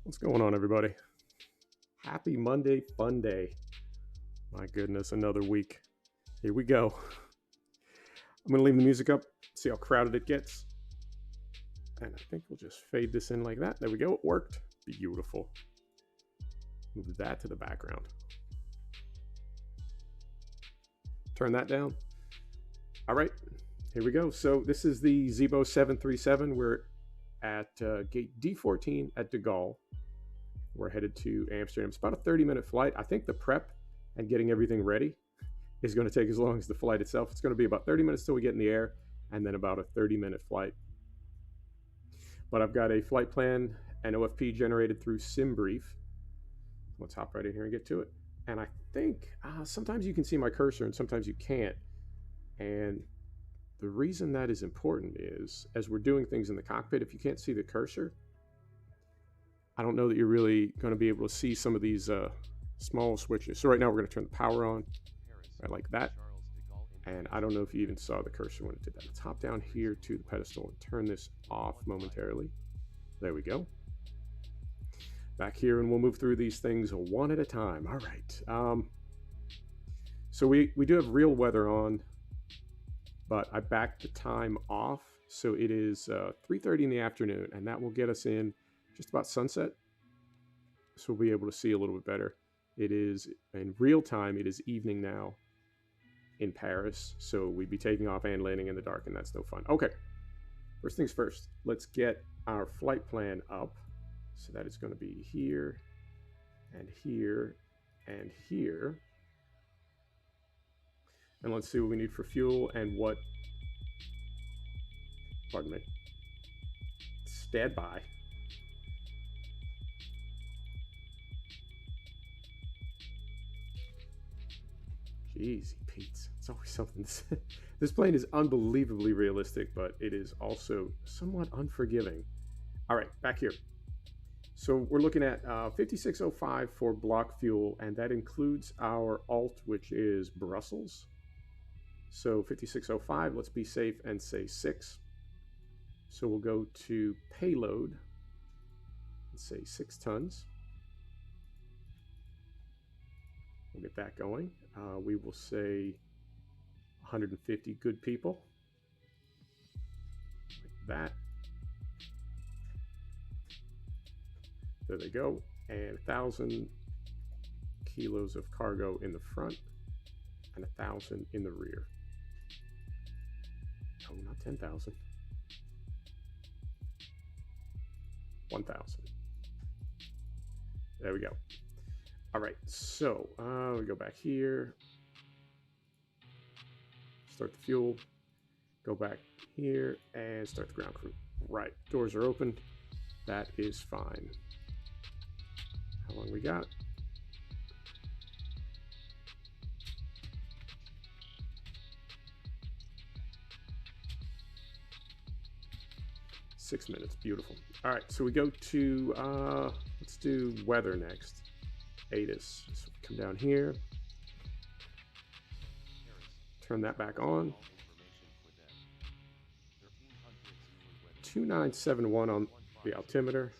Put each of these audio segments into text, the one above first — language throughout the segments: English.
What's going on, everybody? Happy Monday fun day. My goodness, another week. Here we go. I'm going to leave the music up, see how crowded it gets. And I think we'll just fade this in like that. There we go. It worked. Beautiful. Move that to the background. Turn that down. All right, here we go. So this is the Zibo 737. We're at gate D14 at De Gaulle. We're headed to Amsterdam. It's about a 30-minute flight. I think the prep and getting everything ready is going to take as long as the flight itself. It's going to be about 30 minutes till we get in the air, and then about a 30-minute flight. But I've got a flight plan and OFP generated through SimBrief. Let's hop right in here and get to it. And I think sometimes you can see my cursor and sometimes you can't. And the reason that is important is, as we're doing things in the cockpit, if you can't see the cursor, I don't know that you're really going to be able to see some of these small switches. So right now we're going to turn the power on, right like that. And I don't know if you even saw the cursor when it did that. Let's hop down here to the pedestal and turn this off momentarily. There we go. Back here, and we'll move through these things one at a time. All right. So we do have real weather on, but I backed the time off. So it is 3:30 in the afternoon, and that will get us in just about sunset. So we'll be able to see a little bit better. It is in real time. It is evening now in Paris. So we'd be taking off and landing in the dark, and that's no fun. Okay. First things first, let's get our flight plan up. So that is going to be here and here and here. And let's see what we need for fuel and what, pardon me, stand by. Jeez, Pete, it's always something. This plane is unbelievably realistic, but it is also somewhat unforgiving. All right, back here. So we're looking at 5605 for block fuel, and that includes our alt, which is Brussels. So 5605, let's be safe and say 6. So we'll go to payload and say 6 tons. We'll get that going. We will say 150 good people. Like that. There they go. And 1,000 kilos of cargo in the front and 1,000 in the rear. No, not 10,000. 1,000. There we go. All right, so we go back here. Start the fuel. Go back here and start the ground crew. Right, doors are open. That is fine. How long we got? Six minutes, beautiful. All right, so we go to, let's do weather next. ATIS, so we come down here. Turn that back on. 2971 on the altimeter.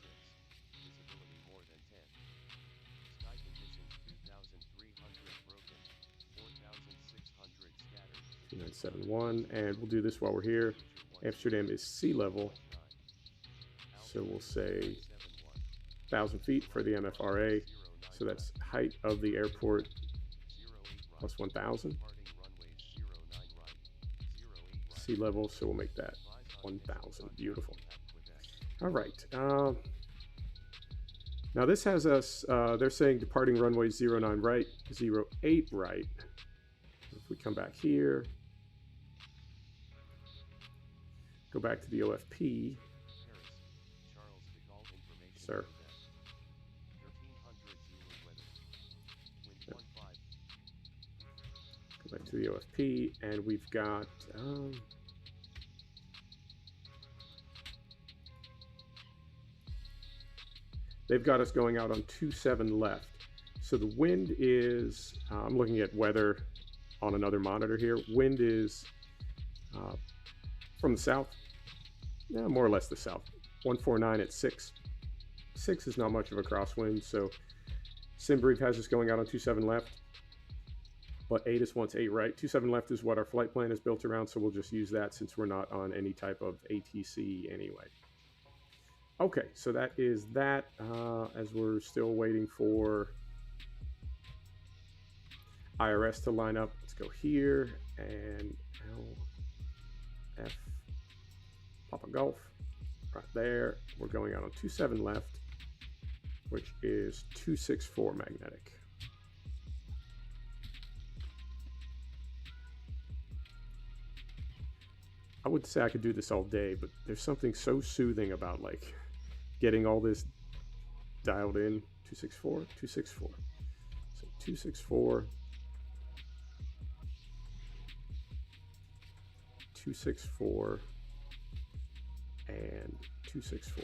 2971, and we'll do this while we're here. Amsterdam is sea level, so we'll say 1,000 feet for the MFRA. So that's height of the airport plus 1,000. Sea level, so we'll make that 1,000. Beautiful. All right. Now this has us, they're saying departing runway 09 right, 08 right. If we come back here, go back to the OFP. Sir. Go back to the OFP, and we've got they've got us going out on 27 left. So the wind is, I'm looking at weather on another monitor here. Wind is from the south, yeah, more or less the south. 149 at 6 6 is not much of a crosswind, so SimBrief has us going out on 27 left, but ATIS wants 8 right. 27 left is what our flight plan is built around, so we'll just use that since we're not on any type of ATC anyway. Okay, so that is that. As we're still waiting for IRS to line up, let's go here and LF Papa Golf right there. We're going out on 27 left, which is 264 magnetic. I would say I could do this all day, but there's something so soothing about like getting all this dialed in. 264, 264. So 264, 264, and 264.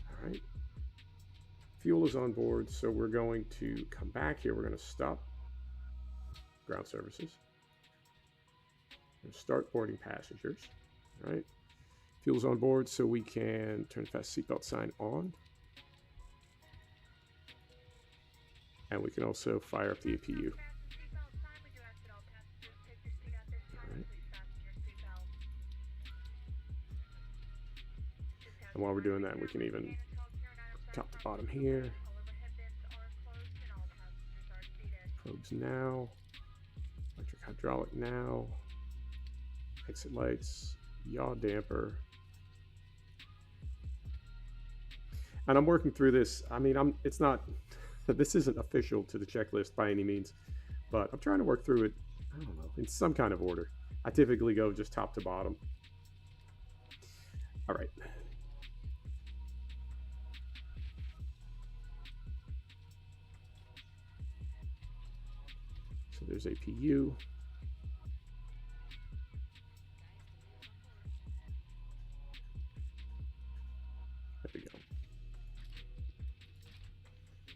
All right. Fuel is on board, so we're going to come back here. We're going to stop ground services. And start boarding passengers. All right. Fuel's on board, so we can turn fast seatbelt sign on. And we can also fire up the APU. All right. And while we're doing that, we can even top to bottom here. Probes now. Electric hydraulic now. Exit lights. Yaw damper. And I'm working through this. I mean, it's not, this isn't official to the checklist by any means, but I'm trying to work through it, I don't know, in some kind of order. I typically go just top to bottom. All right. So there's APU. There we go.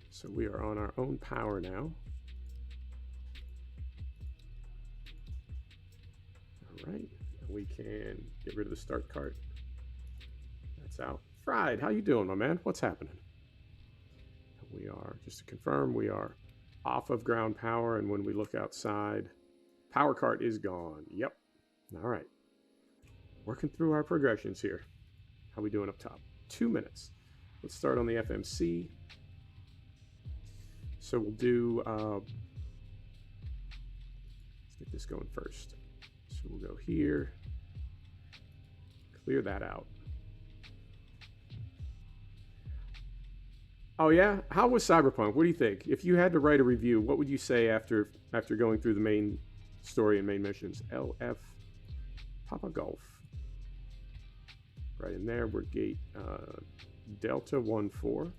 So we are on our own power now. All right, and we can get rid of the start cart. That's out. Fried, how you doing, my man? What's happening? We are, just to confirm, we are off of ground power, and when we look outside, power cart is gone. Yep. All right. Working through our progressions here. How we doing up top? 2 minutes. Let's start on the FMC. So we'll do, let's get this going first. So we'll go here, clear that out. Oh yeah, how was Cyberpunk? What do you think? If you had to write a review, what would you say after going through the main story and main missions? LF Papa Golf. Right in there, we're gate Delta 14.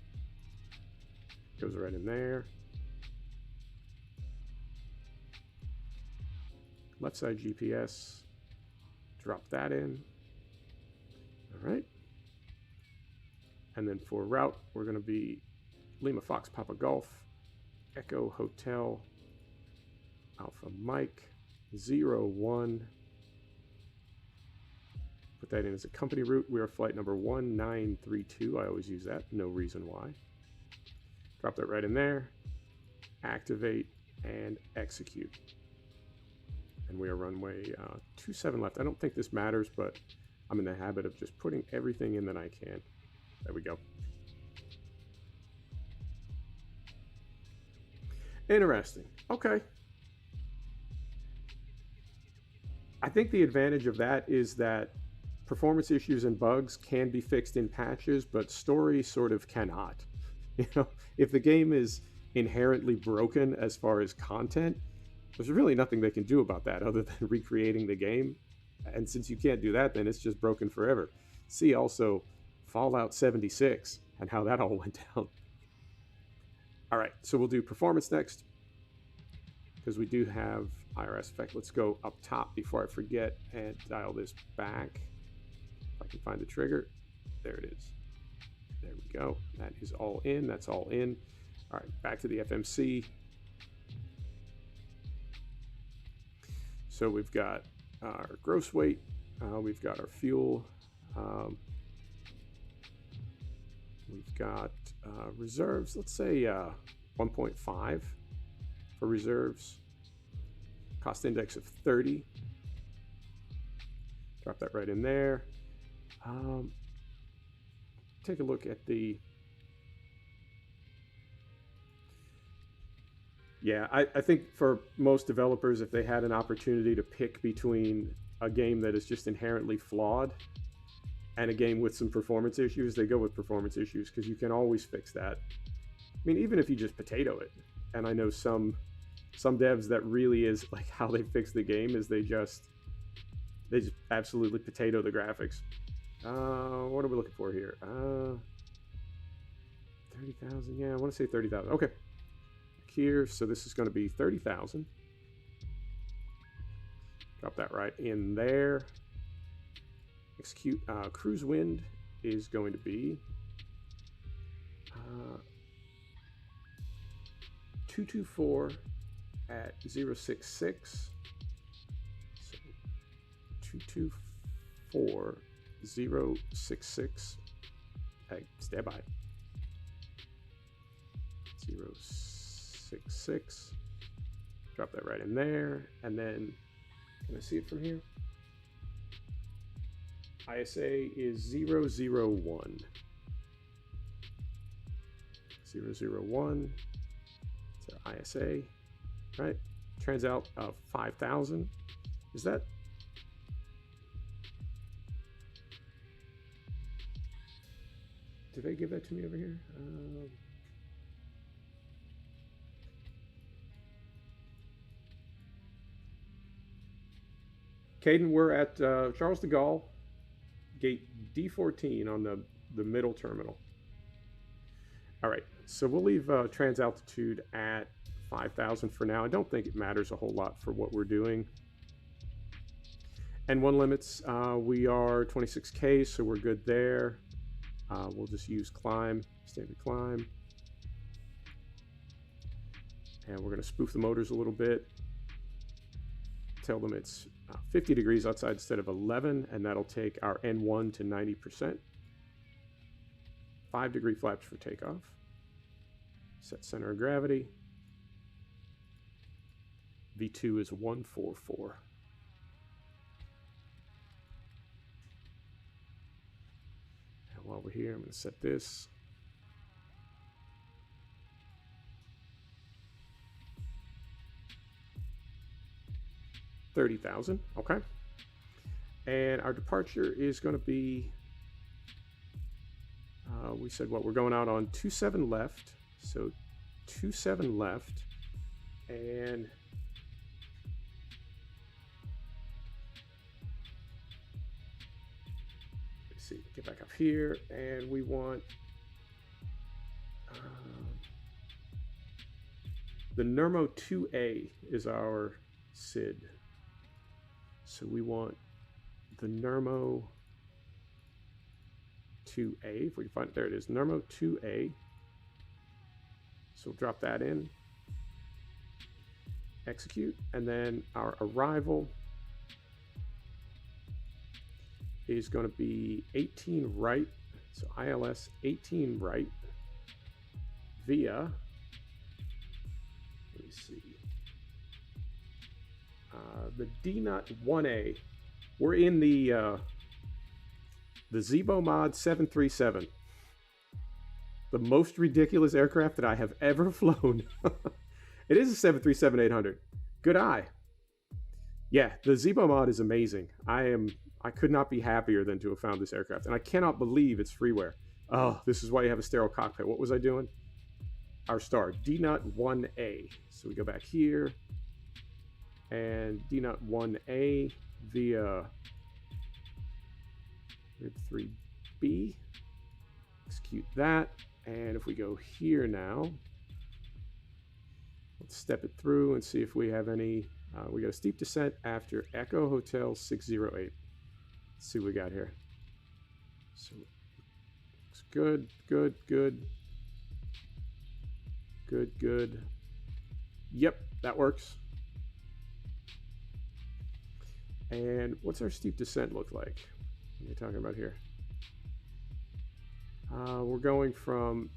Goes right in there. Left side GPS. Drop that in. All right. And then for route, we're going to be Lima Fox Papa Golf, Echo Hotel, Alpha Mike, 01. Put that in as a company route. We are flight number 1932. I always use that. No reason why. Drop that right in there. Activate and execute. And we are runway 27 left. I don't think this matters, but I'm in the habit of just putting everything in that I can. There we go. Interesting. Okay. I think the advantage of that is that performance issues and bugs can be fixed in patches, but story sort of cannot. You know, if the game is inherently broken as far as content, there's really nothing they can do about that other than recreating the game. And since you can't do that, then it's just broken forever. See also Fallout 76 and how that all went down. All right, so we'll do performance next because we do have IRS. In fact, let's go up top before I forget and dial this back. If I can find the trigger. There it is. There we go. That is all in. That's all in. All right, back to the FMC. So we've got our gross weight. We've got our fuel. We've got reserves. Let's say 1.5 for reserves. Cost index of 30. Drop that right in there. Take a look at the... Yeah, I think for most developers, if they had an opportunity to pick between a game that is just inherently flawed and a game with some performance issues, they go with performance issues because you can always fix that. I mean, even if you just potato it. And I know some devs that really is like how they fix the game is they just absolutely potato the graphics. What are we looking for here? 30,000. Yeah, I want to say 30,000. Okay. Here, so this is going to be 30,000. Drop that right in there. Execute. Cruise wind is going to be 224 at 066. So 224 066. Hey, stand by. 066. Drop that right in there, and then can I see it from here? ISA is 001. 001. It's our ISA, right? Turns out 5,000. Is that? Did they give that to me over here? Caden, we're at Charles de Gaulle, gate D14 on the middle terminal. All right, so we'll leave trans altitude at 5,000 for now. I don't think it matters a whole lot for what we're doing. And one limits, we are 26K, so we're good there. We'll just use climb, standard climb. And we're gonna spoof the motors a little bit. Tell them it's 50 degrees outside instead of 11, and that'll take our N1 to 90%. 5-degree flaps for takeoff. Set center of gravity. V2 is 144. And while we're here, I'm going to set this. $30,000, okay. And our departure is going to be, we said what, we're going out on 27 left, so 27 left, and let's see, get back up here, and we want the Nermo 2A is our SID. So we want the Nermo 2A, if we can find it, there it is, Nermo 2A. So we'll drop that in, execute, and then our arrival is going to be 18 right, so ILS 18 right via, let me see, the D-Nut 1A. We're in the Zibo mod 737. The most ridiculous aircraft that I have ever flown. It is a 737-800. Good eye. Yeah, the Zibo mod is amazing. I could not be happier than to have found this aircraft. And I cannot believe it's freeware. Oh, this is why you have a sterile cockpit. What was I doing? Our star, D-Nut 1A. So we go back here. And D-Nut 1A via rib 3B. Execute that. And if we go here now, let's step it through and see if we have any. We got a steep descent after Echo Hotel 608. Let's see what we got here. So looks good, good, good. Good, good. Yep, that works. And what's our steep descent look like? What are you talking about here? We're going from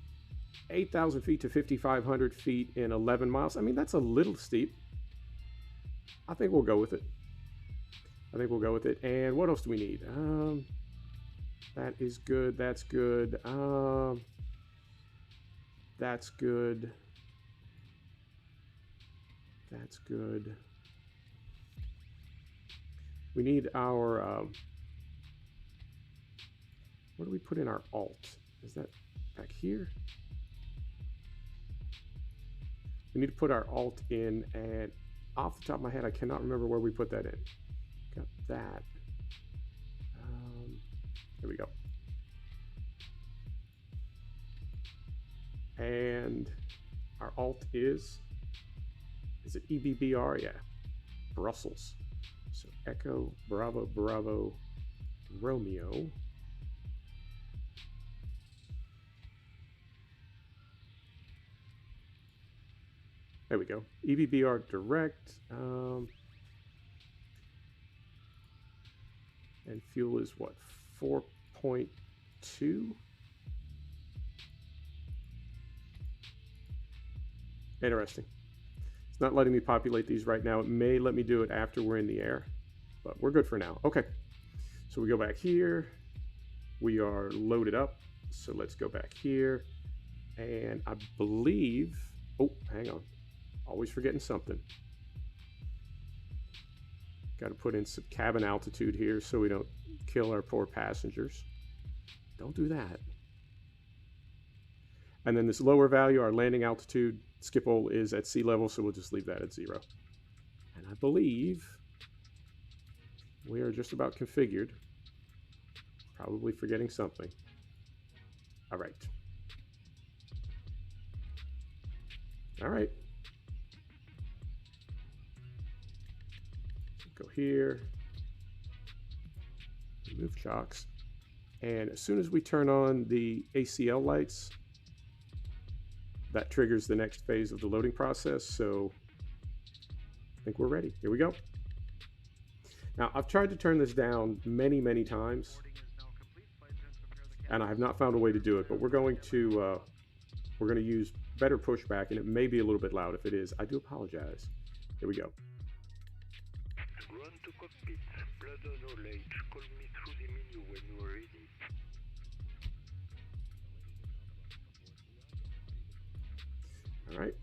8,000 feet to 5,500 feet in 11 miles. I mean, that's a little steep. I think we'll go with it. And what else do we need? That is good. That's good. That's good. That's good. We need our... where do we put in our alt? Is that back here? We need to put our alt in, and off the top of my head, I cannot remember where we put that in. Got that. There we go. And our alt is it EBBR? Yeah, Brussels. So Echo, Bravo, Bravo, Romeo. There we go. EBBR direct. And fuel is what? 4.2? Interesting. It's not letting me populate these right now. It may let me do it after we're in the air, but we're good for now. Okay. So we go back here. We are loaded up. So let's go back here. And I believe, oh, hang on. Always forgetting something. Got to put in some cabin altitude here so we don't kill our poor passengers. Don't do that. And then this lower value, our landing altitude, Schiphol is at sea level, so we'll just leave that at 0. And I believe we are just about configured. Probably forgetting something. All right. All right. Go here. Remove chocks. And as soon as we turn on the ACL lights, that triggers the next phase of the loading process. So I think we're ready. Here we go. Now, I've tried to turn this down many, many times, and I have not found a way to do it, but we're going to use better pushback, and it may be a little bit loud. If it is, I do apologize. Here we go. Run to cockpit. Plaza knowledge. Call me through the menu when you are ready. All right.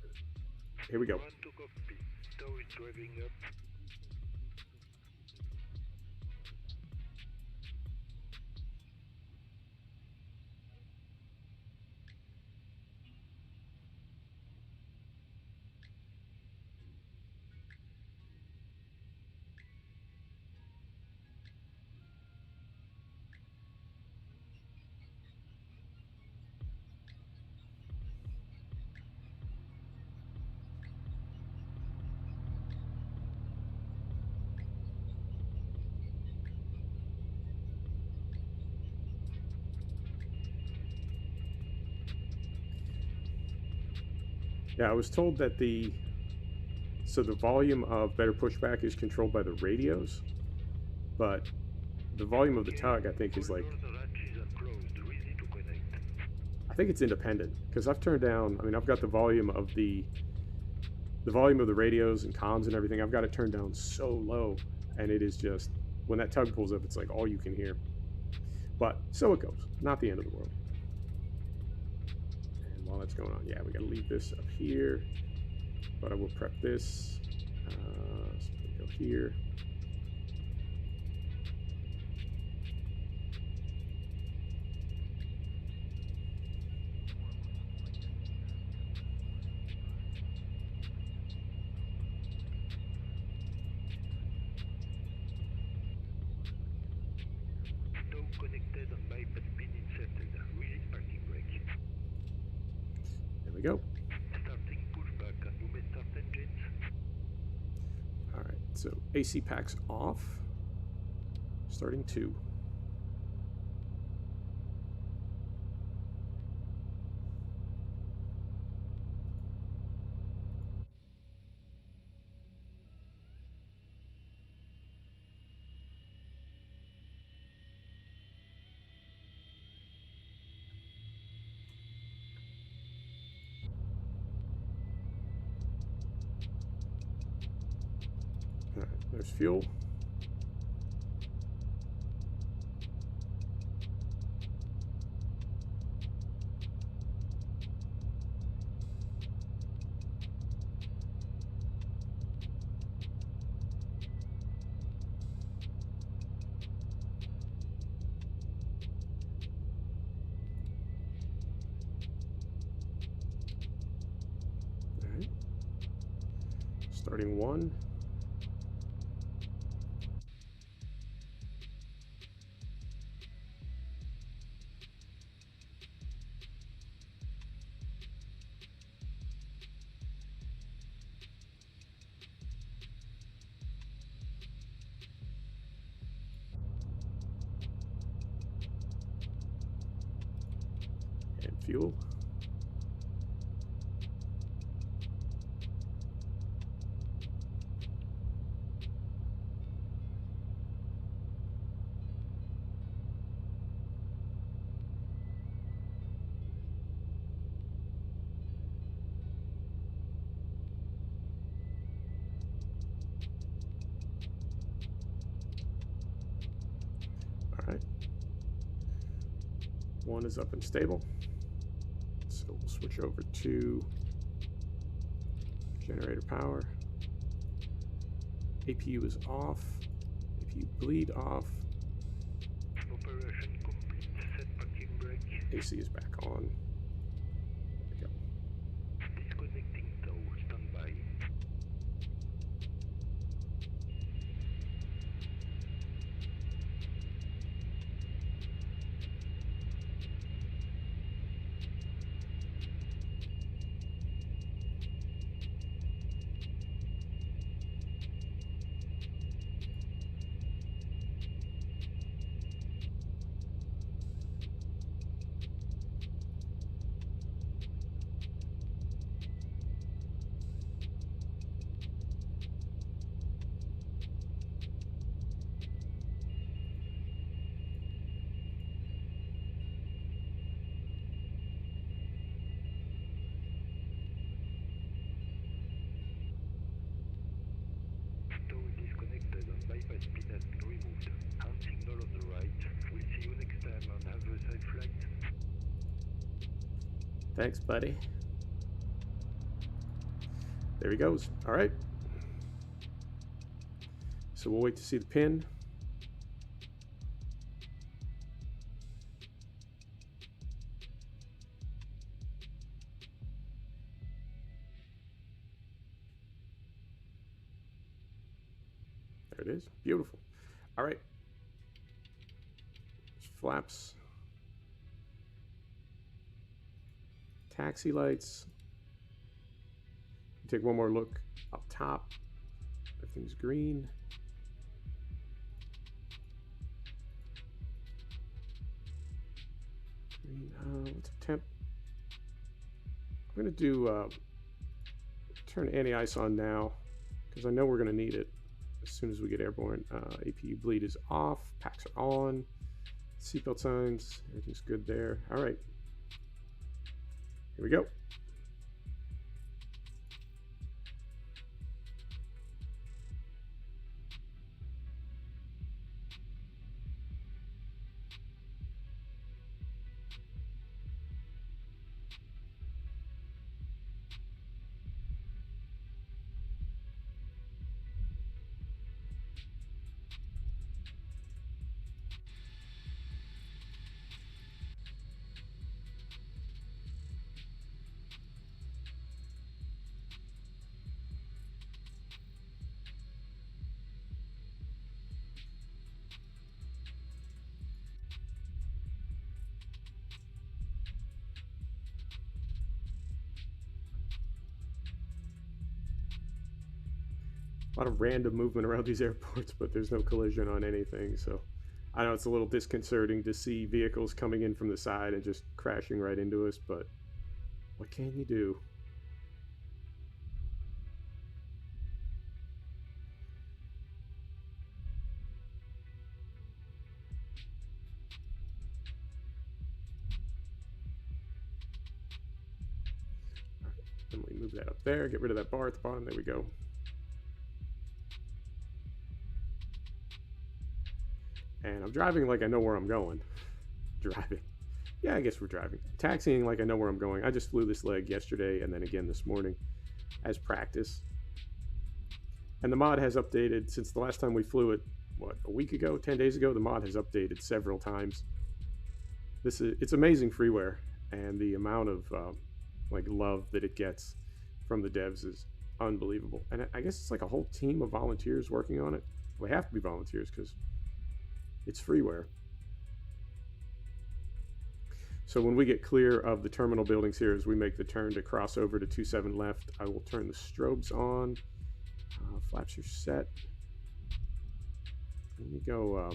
Here we go. Run to cockpit. Tow is driving up. Yeah, I was told that the volume of better pushback is controlled by the radios, but the volume of the tug, I think, is like, I think it's independent, because I've turned down, I mean, I've got the volume of the radios and comms and everything, I've got it turned down so low, and it is just, when that tug pulls up, it's like all you can hear. But so it goes, not the end of the world. While that's going on, yeah, we got to leave this up here, but I will prep this. So we'll go here. Tow connected and bypass pin inserted. Release parking brake. There we go. Starting pushback, and you may start engines. All right, so AC packs off. Starting 2. fuel. Starting one. And fuel. All right. One is up and stable. So we'll switch over to generator power. APU is off. APU bleed off. Operation complete. Set parking brake. AC is back on. There we go. Disconnecting tow. Standby. Tow disconnected and bypass pin has been removed. Hand signal on the right. We'll see you next time and have a safe flight. Thanks, buddy. There he goes. All right. So we'll wait to see the pin. There it is. Beautiful. All right. Flaps. Taxi lights. Take one more look up top. Everything's green. Green. What's the temp? I'm going to do turn anti-ice on now because I know we're going to need it as soon as we get airborne. APU bleed is off. Packs are on. Seatbelt signs. Everything's good there. All right. Here we go. A lot of random movement around these airports, but there's no collision on anything. So I know it's a little disconcerting to see vehicles coming in from the side and just crashing right into us, but what can you do? Then we move that up there, get rid of that bar at the bottom. There we go. And I'm driving like I know where I'm going. Driving. Yeah, I guess we're driving. Taxiing like I know where I'm going. I just flew this leg yesterday and then again this morning as practice. And the mod has updated since the last time we flew it, what, a week ago, 10 days ago? The mod has updated several times. It's amazing freeware, and the amount of like love that it gets from the devs is unbelievable. And I guess it's like a whole team of volunteers working on it. Well, they have to be volunteers because it's freeware. So when we get clear of the terminal buildings here, as we make the turn to cross over to 27 left, I will turn the strobes on. Flaps are set. Let me go,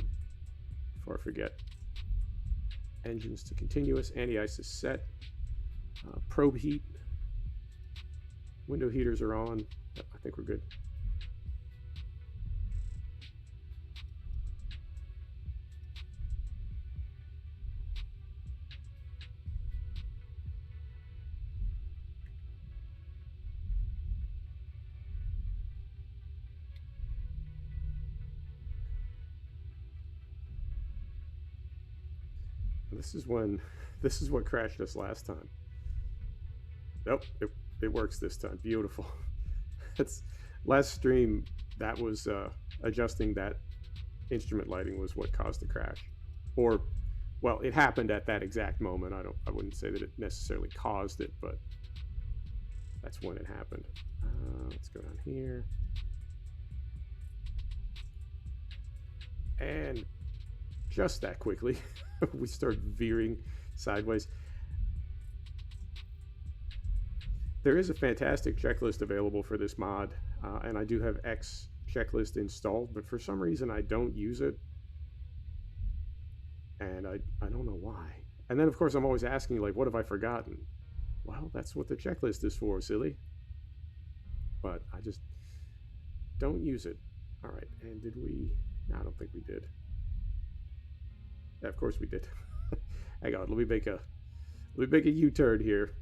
before I forget, engines to continuous, anti-ice is set, probe heat, window heaters are on. Yep, I think we're good. This is what crashed us last time. Nope, it works this time. Beautiful. It's last stream, that was adjusting that instrument lighting was what caused the crash. Or, well, it happened at that exact moment. I wouldn't say that it necessarily caused it, but that's when it happened. Let's go down here. And just that quickly, we start veering sideways. There is a fantastic checklist available for this mod, and I do have X checklist installed, but for some reason I don't use it, and I don't know why. And then of course I'm always asking, like, what have I forgotten? Well, that's what the checklist is for, silly. But I just don't use it. All right, and did we? No, I don't think we did. Yeah, of course we did. Hang on, let me make a U-turn here.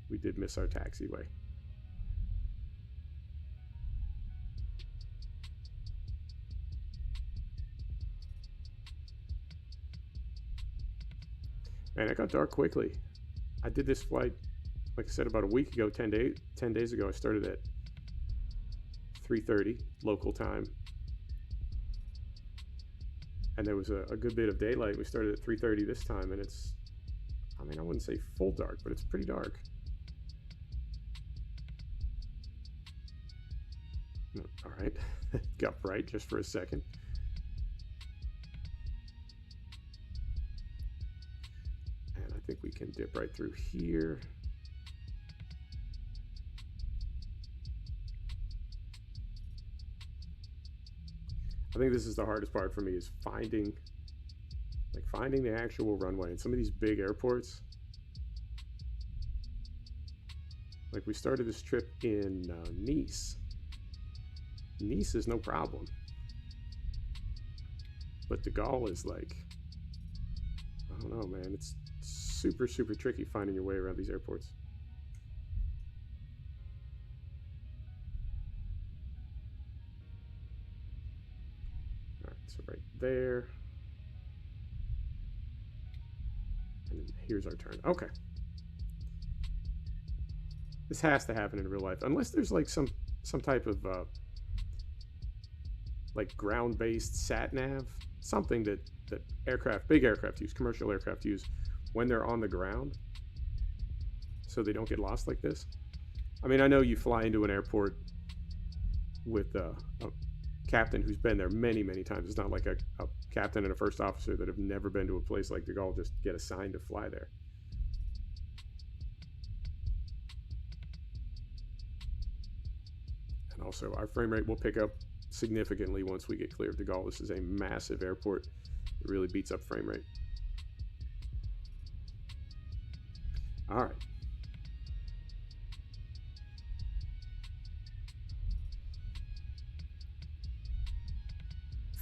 We did miss our taxiway. Man, it got dark quickly. I did this flight, like I said, about a week ago, 10 days ago. I started at 3:30 local time. And there was a good bit of daylight. We started at 3:30 this time, and it's, I mean, I wouldn't say full dark, but it's pretty dark. All right, got bright just for a second. And I think we can dip right through here. I think this is the hardest part for me, is finding the actual runway. And some of these big airports, like we started this trip in Nice. Nice is no problem, but De Gaulle is like, I don't know, man. It's super, super tricky finding your way around these airports. All right, so right there. And here's our turn. Okay. This has to happen in real life, unless there's like some type of like ground-based sat nav, something that big aircraft use, commercial aircraft use when they're on the ground, so they don't get lost like this. I mean, I know you fly into an airport with a captain who's been there many, many times. It's not like a captain and a first officer that have never been to a place like De Gaulle just get assigned to fly there. And also, our frame rate will pick up significantly once we get clear of De Gaulle. This is a massive airport. It really beats up frame rate. All right.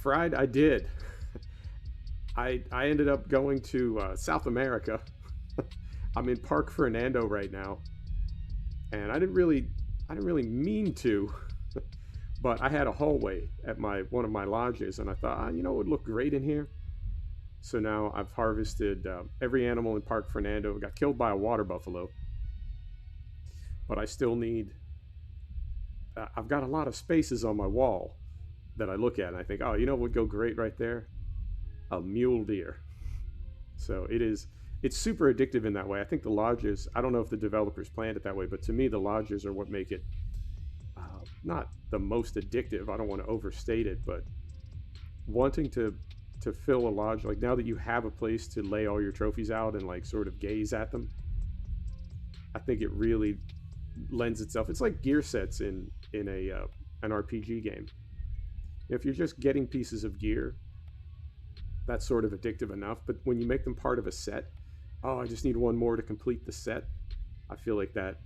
Fried, I did. I ended up going to South America. I'm in Park Fernando right now, and I didn't really mean to. But I had a hallway at one of my lodges, and I thought, you know, it would look great in here. So now I've harvested every animal in Park Fernando. Got killed by a water buffalo, but I still need. I've got a lot of spaces on my wall that I look at, and I think, oh, you know what would go great right there? A mule deer. So it's super addictive in that way. I think the lodges, I don't know if the developers planned it that way, but to me, the lodges are what make it not the most addictive. I don't want to overstate it, but wanting to fill a lodge, like now that you have a place to lay all your trophies out and like sort of gaze at them, I think it really lends itself. It's like gear sets in an RPG game. If you're just getting pieces of gear, that's sort of addictive enough. But when you make them part of a set, oh, I just need one more to complete the set, I feel like that,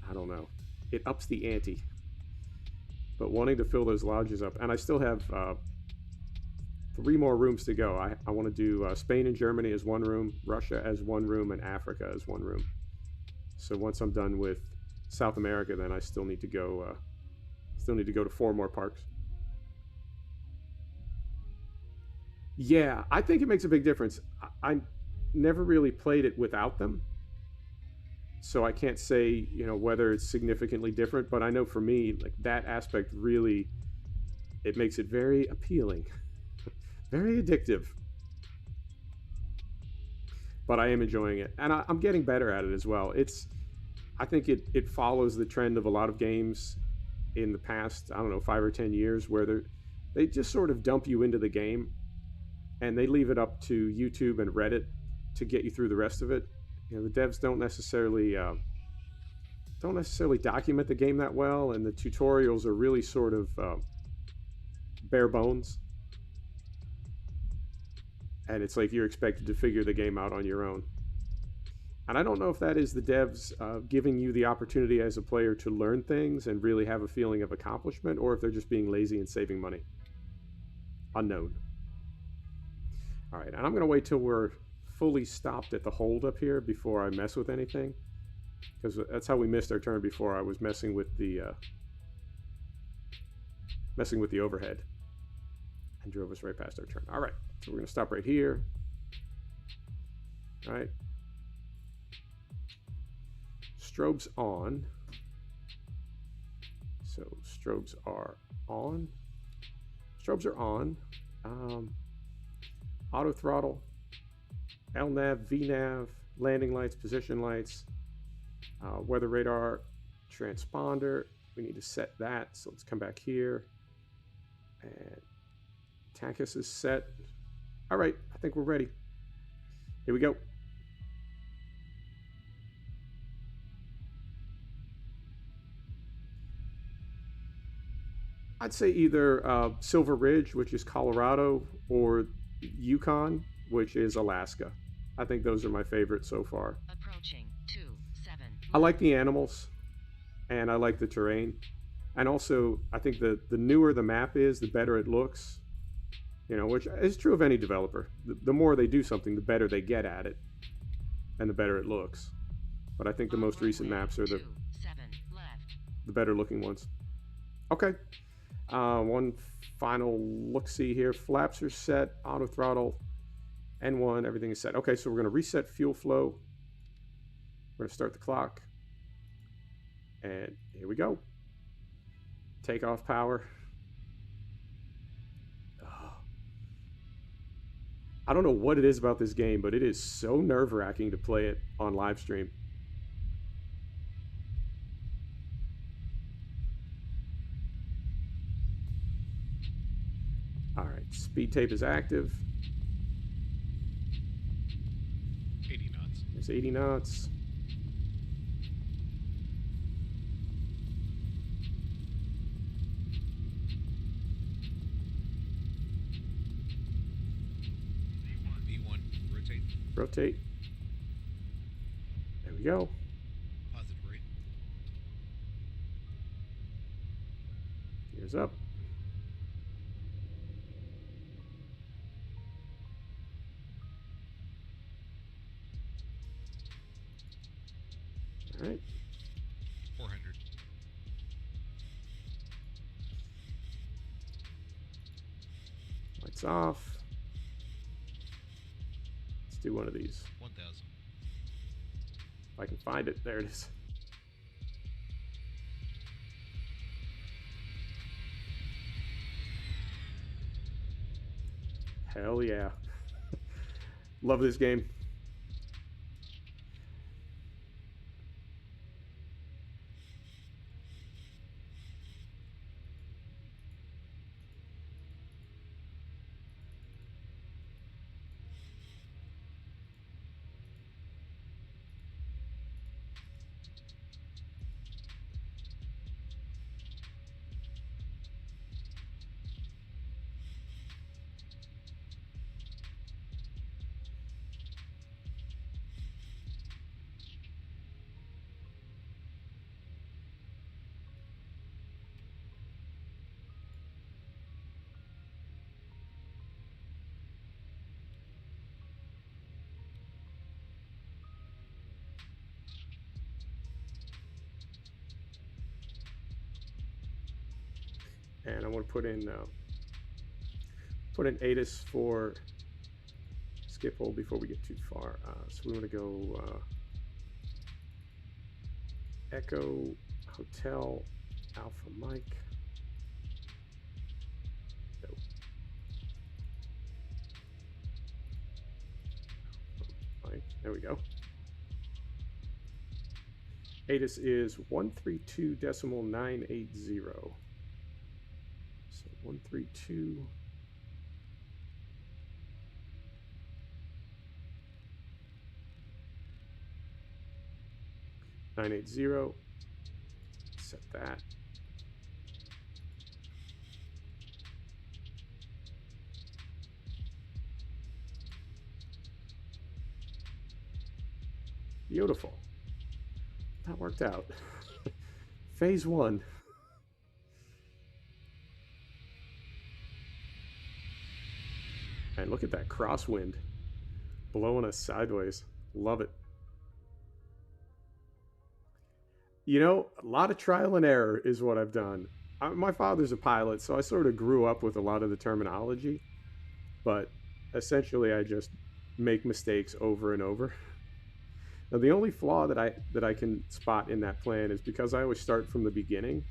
I don't know, it ups the ante. But wanting to fill those lodges up, and I still have 3 more rooms to go. I want to do Spain and Germany as 1 room, Russia as 1 room, and Africa as 1 room. So once I'm done with South America, then I still need to go to 4 more parks. Yeah, I think it makes a big difference. I never really played it without them, so I can't say, you know, whether it's significantly different, but I know for me, like, that aspect really, it makes it very appealing, very addictive. But I am enjoying it, and I'm getting better at it as well. I think it follows the trend of a lot of games in the past, I don't know, 5 or 10 years, where they just sort of dump you into the game, and they leave it up to YouTube and Reddit to get you through the rest of it. You know, the devs don't necessarily document the game that well, and the tutorials are really sort of bare bones. And it's like you're expected to figure the game out on your own. And I don't know if that is the devs giving you the opportunity as a player to learn things and really have a feeling of accomplishment, or if they're just being lazy and saving money. Unknown. All right, and I'm going to wait till we're fully stopped at the hold up here before I mess with anything, because that's how we missed our turn before. I was messing with the overhead and drove us right past our turn. All right, so we're going to stop right here. All right. Strobes on. So strobes are on. Strobes are on. Auto throttle, LNAV, VNAV, landing lights, position lights, weather radar, transponder. We need to set that. So let's come back here. And Tachus is set. All right, I think we're ready. Here we go. I'd say either Silver Ridge, which is Colorado, or Yukon, which is Alaska. I think those are my favorites so far. Approaching 27. I like the animals, and I like the terrain. And also, I think the newer the map is, the better it looks. You know, which is true of any developer. The more they do something, the better they get at it, and the better it looks. But I think the most recent maps are the better looking ones. Okay. One final look-see here. Flaps are set, auto throttle, N1, everything is set. Okay, so we're going to reset fuel flow. We're going to start the clock. And here we go. Takeoff power. Oh. I don't know what it is about this game, but it is so nerve-wracking to play it on live stream. All right, speed tape is active. 80 knots. There's 80 knots. V1, rotate. Rotate. There we go. Positive rate. Gears up. All right. 400. Lights off. Let's do one of these. 1,000. If I can find it. There it is. Hell yeah. Love this game. And I want to put in ATIS for skip hold before we get too far. So we want to go Echo Hotel Alpha Mike. No. Mike. There we go. ATIS is 132.980. 132. .980. Set that. Beautiful. That worked out. Phase 1. And look at that crosswind blowing us sideways. Love it. You know, a lot of trial and error is what I've done. My father's a pilot, so I sort of grew up with a lot of the terminology, but essentially I just make mistakes over and over. Now, the only flaw that I can spot in that plan is because I always start from the beginning.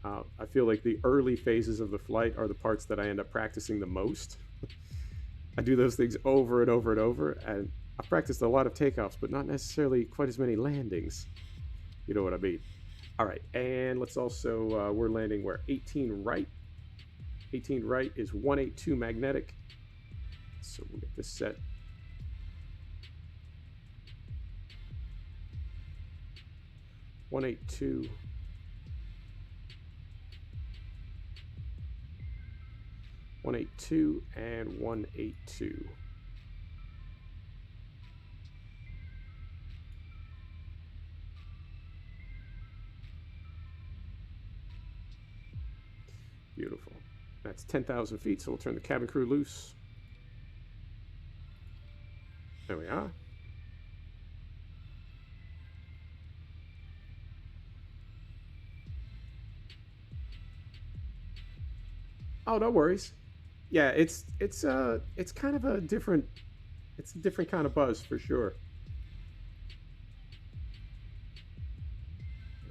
I feel like the early phases of the flight are the parts that I end up practicing the most. I do those things over and over and over, and I've practiced a lot of takeoffs, but not necessarily quite as many landings. You know what I mean? All right, and let's also, we're landing where? 18 right. 18 right is 182 magnetic. So we'll get this set. .182. .182 and 182. Beautiful. That's 10,000 feet, so we'll turn the cabin crew loose. There we are. Oh, no worries. Yeah, it's kind of a different kind of buzz for sure.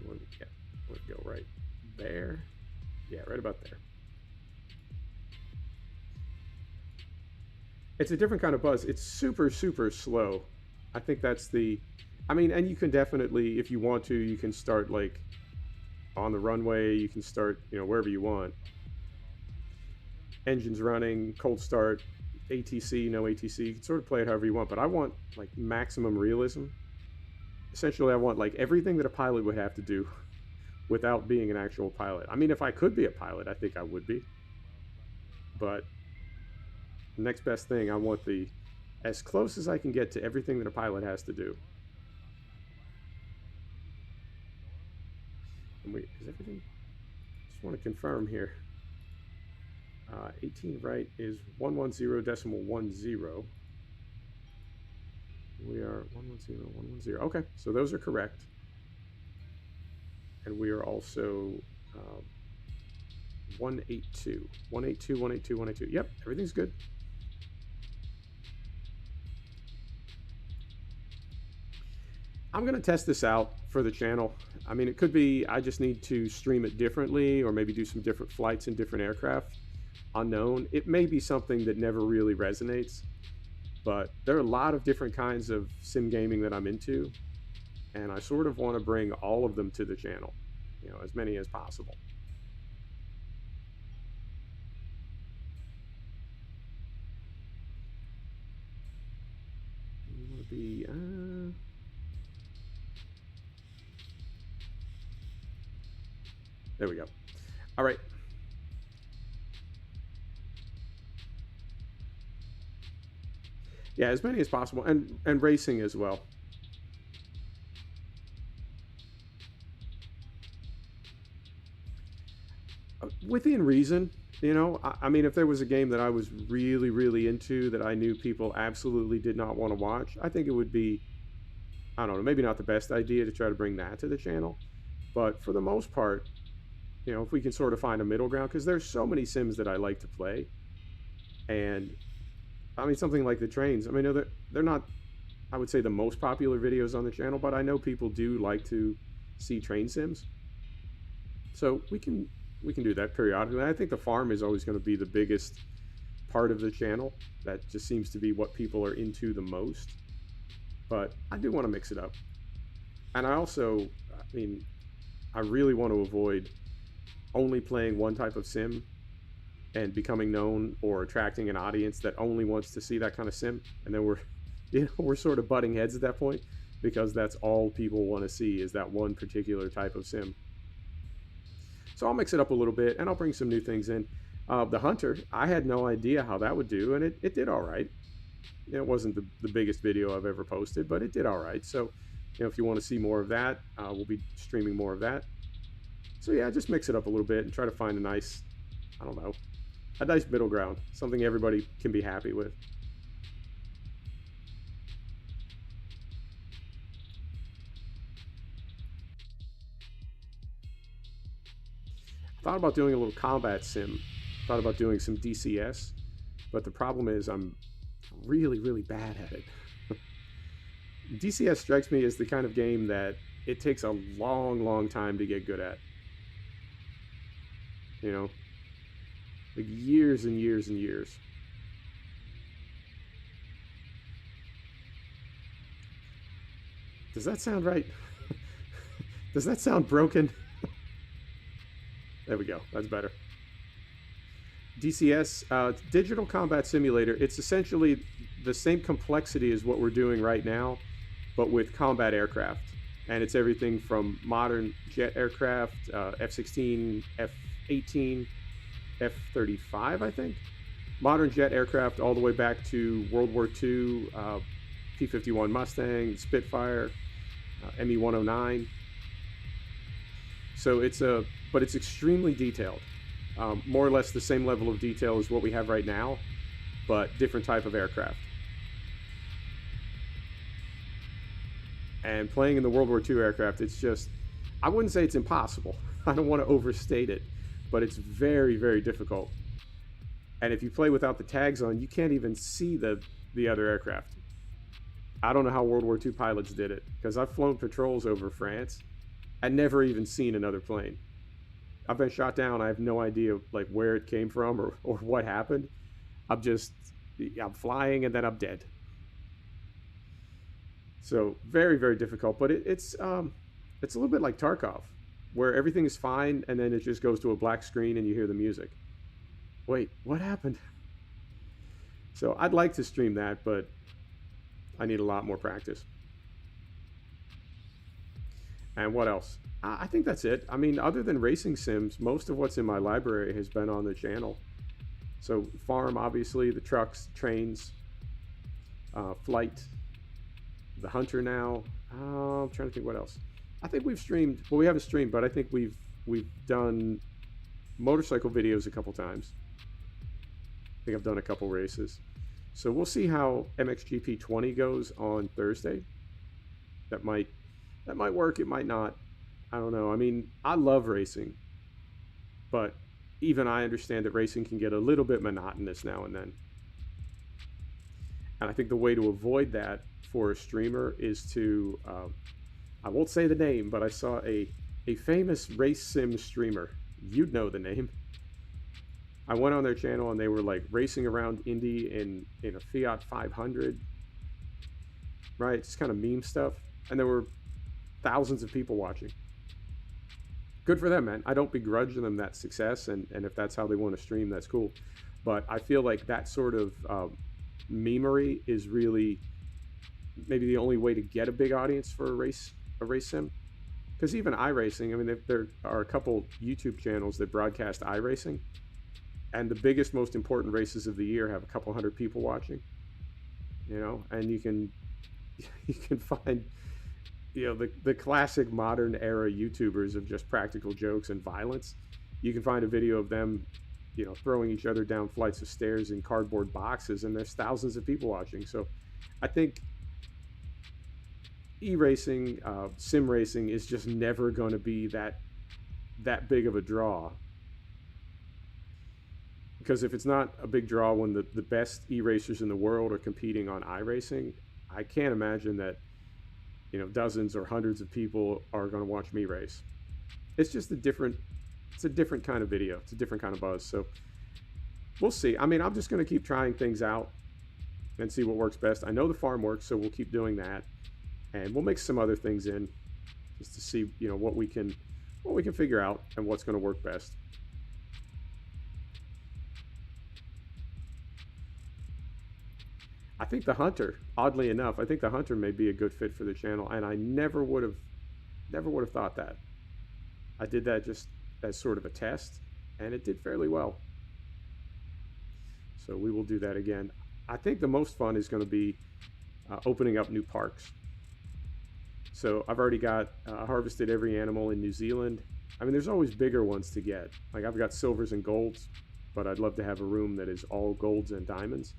We'll go right there. Yeah, right about there. It's a different kind of buzz. It's super, super slow. I think that's the, I mean, and you can definitely, if you want to, you can start like on the runway. You can start, you know, wherever you want. Engines running, cold start, ATC, no ATC. You can sort of play it however you want, but I want like maximum realism. Essentially, I want like everything that a pilot would have to do without being an actual pilot. I mean, if I could be a pilot, I think I would be. But the next best thing, I want the as close as I can get to everything that a pilot has to do. And is everything? Just want to confirm here. 18 right is 110.10. We are 110.110. Okay, so those are correct. And we are also 182. 182, 182, 182. Yep, everything's good. I'm going to test this out for the channel. I mean, it could be I just need to stream it differently or maybe do some different flights in different aircraft. Unknown. It may be something that never really resonates, but there are a lot of different kinds of sim gaming that I'm into, and I sort of want to bring all of them to the channel, you know, as many as possible. You want to be there we go. All right. Yeah, as many as possible, and racing as well. Within reason, you know. I mean, if there was a game that I was really, really into that I knew people absolutely did not want to watch, I think it would be, I don't know, maybe not the best idea to try to bring that to the channel. But for the most part, you know, if we can sort of find a middle ground, because there's so many sims that I like to play, and I mean, something like the trains, I mean, they're not, I would say, the most popular videos on the channel, but I know people do like to see train sims. So we can do that periodically. I think the farm is always going to be the biggest part of the channel. That just seems to be what people are into the most. But I do want to mix it up. And I also, I mean, I really want to avoid only playing one type of sim and becoming known or attracting an audience that only wants to see that kind of sim. And then we're, you know, we're sort of butting heads at that point, because that's all people want to see is that one particular type of sim. So I'll mix it up a little bit, and I'll bring some new things in. The Hunter, I had no idea how that would do, and it did all right. It wasn't the biggest video I've ever posted, but it did all right. So, you know, if you want to see more of that, we'll be streaming more of that. So yeah, just mix it up a little bit and try to find a nice, I don't know, a nice middle ground, something everybody can be happy with. Thought about doing a little combat sim, thought about doing some DCS, but the problem is I'm really, really bad at it. DCS strikes me as the kind of game that it takes a long, long time to get good at. You know, like years and years and years. Does that sound right? Does that sound broken? There we go. That's better. DCS, Digital Combat Simulator. It's essentially the same complexity as what we're doing right now, but with combat aircraft. And it's everything from modern jet aircraft, F-16, F-18, F-35, I think. Modern jet aircraft all the way back to World War II, P-51 Mustang, Spitfire, Me-109. So but it's extremely detailed. More or less the same level of detail as what we have right now, but different type of aircraft. And playing in the World War II aircraft, it's just, I wouldn't say it's impossible. I don't want to overstate it, but it's very, very difficult. And if you play without the tags on, you can't even see the other aircraft. I don't know how World War II pilots did it, because I've flown patrols over France and never even seen another plane. I've been shot down. I have no idea like where it came from or what happened. I'm flying and then I'm dead. So very, very difficult, but it's a little bit like Tarkov, where everything is fine and then it just goes to a black screen and you hear the music. Wait, what happened? So I'd like to stream that, but I need a lot more practice. And what else? I think that's it. I mean, other than racing sims, most of what's in my library has been on the channel. So farm, obviously, the trucks, trains, flight, the Hunter now. I'm trying to think what else. I think we've streamed, well, we haven't streamed, but I think we've done motorcycle videos a couple times. I think I've done a couple races. So we'll see how MXGP 20 goes on Thursday. That might work, it might not. I don't know. I mean, I love racing, but even I understand that racing can get a little bit monotonous now and then. And I think the way to avoid that for a streamer is to, I won't say the name, but I saw a famous race sim streamer. You'd know the name. I went on their channel and they were like racing around Indy in a Fiat 500, right? Just kind of meme stuff. And there were thousands of people watching. Good for them, man. I don't begrudge them that success. And if that's how they want to stream, that's cool. But I feel like that sort of memery is really maybe the only way to get a big audience for a race sim. Because even iRacing, I mean, there are a couple YouTube channels that broadcast iRacing, and the biggest, most important races of the year have a couple hundred people watching. You know, and you can find, you know, the classic modern era YouTubers of just practical jokes and violence. You can find a video of them, you know, throwing each other down flights of stairs in cardboard boxes, and there's thousands of people watching. So I think e-racing, sim racing is just never going to be that big of a draw. Because if it's not a big draw when the best e-racers in the world are competing on iRacing, I can't imagine that, you know, dozens or hundreds of people are going to watch me race. It's just it's a different kind of video. It's a different kind of buzz. So we'll see. I mean, I'm just going to keep trying things out and see what works best. I know the farm works, so we'll keep doing that. And we'll make some other things in just to see, you know, what we can figure out and what's going to work best. I think the Hunter, oddly enough, I think the Hunter may be a good fit for the channel, and I never would have thought that. I did that just as sort of a test, and it did fairly well. So we will do that again. I think the most fun is going to be opening up new parks. So I've already got harvested every animal in New Zealand. I mean, there's always bigger ones to get. Like, I've got silvers and golds, but I'd love to have a room that is all golds and diamonds.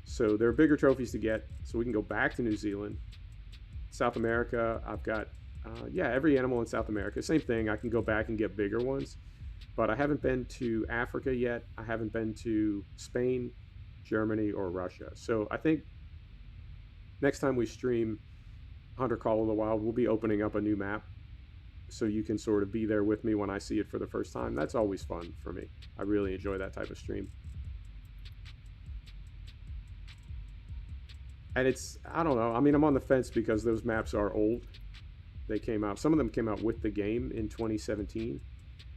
So there are bigger trophies to get, so we can go back to New Zealand. South America, I've got, every animal in South America. Same thing, I can go back and get bigger ones. But I haven't been to Africa yet. I haven't been to Spain, Germany, or Russia. So I think next time we stream Hunter Call of the Wild, we'll be opening up a new map, so you can sort of be there with me when I see it for the first time. That's always fun for me. I really enjoy that type of stream. And it's, I don't know, I mean, I'm on the fence because those maps are old. They came out, some of them came out with the game in 2017.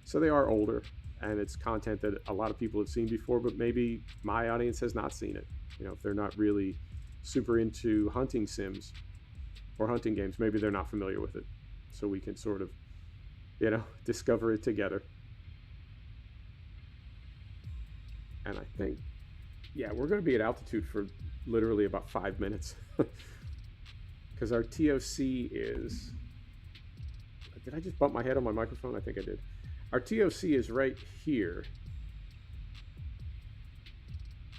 So they are older, and it's content that a lot of people have seen before, but maybe my audience has not seen it. You know, if they're not really super into hunting sims or hunting games, maybe they're not familiar with it. So we can sort of, you know, discover it together. And I think, yeah, we're going to be at altitude for literally about 5 minutes. Because our TOC is, did I just bump my head on my microphone? I think I did. Our TOC is right here.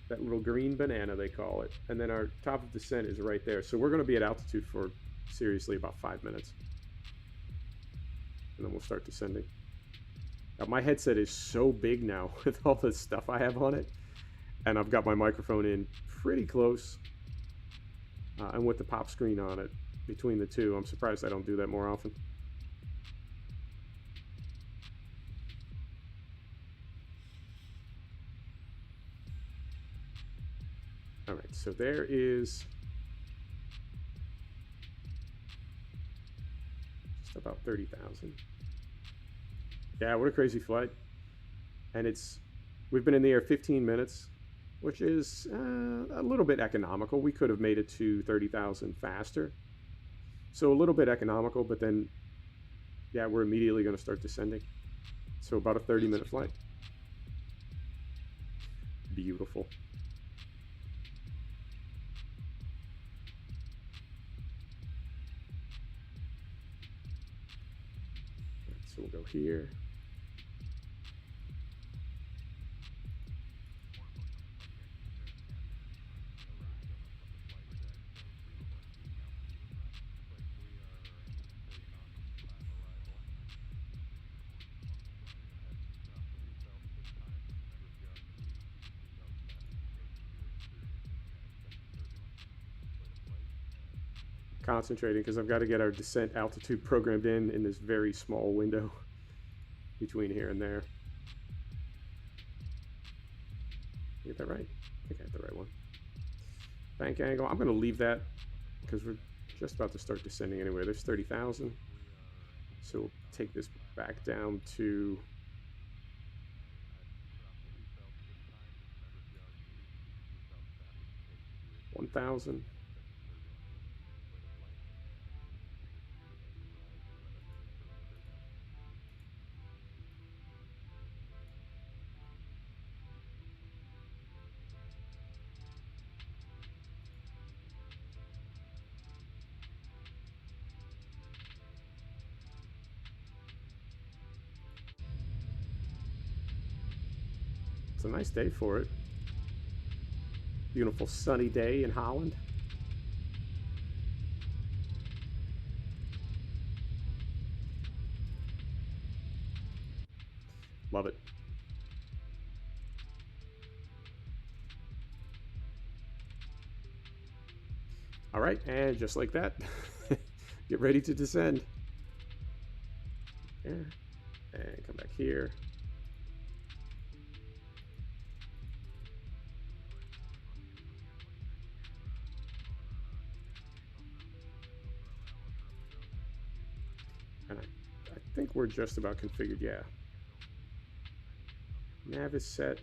That little green banana, they call it. And then our top of descent is right there. So we're going to be at altitude for, seriously, about 5 minutes. And then we'll start descending. Now, my headset is so big now with all the stuff I have on it. And I've got my microphone in pretty close. And with the pop screen on it, between the two, I'm surprised I don't do that more often. All right, so there is just about 30,000. Yeah, what a crazy flight. And we've been in the air 15 minutes, which is a little bit economical. We could have made it to 30,000 faster. So a little bit economical, but then, yeah, we're immediately going to start descending. So about a 30-minute flight. Beautiful. So we'll go here. concentrating because I've got to get our descent altitude programmed in this very small window between here and there. Get that right? I think I got the right one. Bank angle. I'm going to leave that because we're just about to start descending anyway. There's 30,000. So we'll take this back down to 1,000. It's a nice day for it. Beautiful sunny day in Holland. Love it. All right, and just like that, get ready to descend. There, and come back here. And I think we're just about configured, yeah. Nav is set.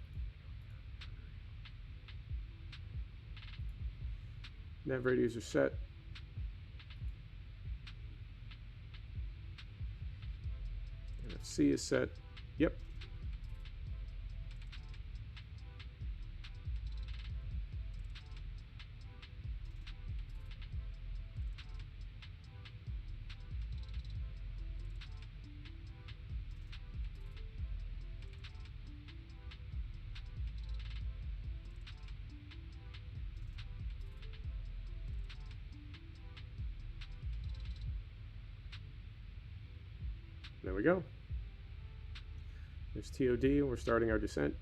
Nav radios are set. NFC is set. Yep. There we go. There's TOD, and we're starting our descent.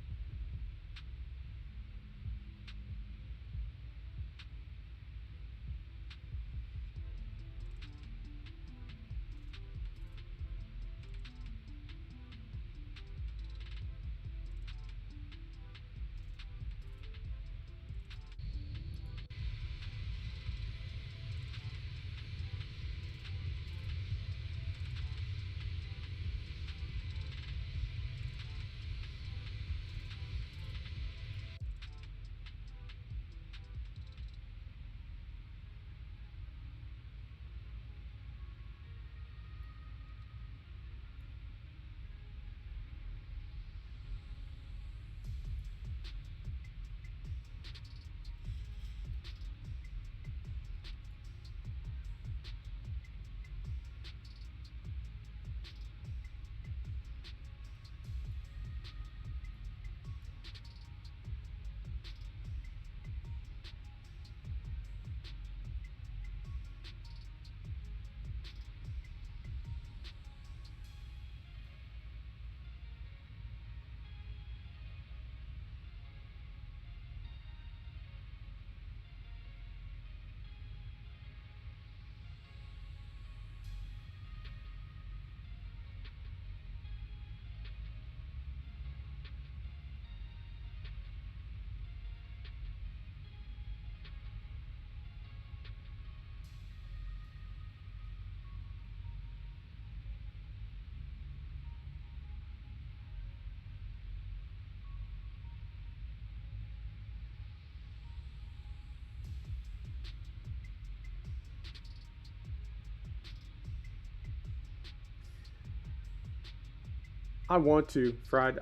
I want to, Fried,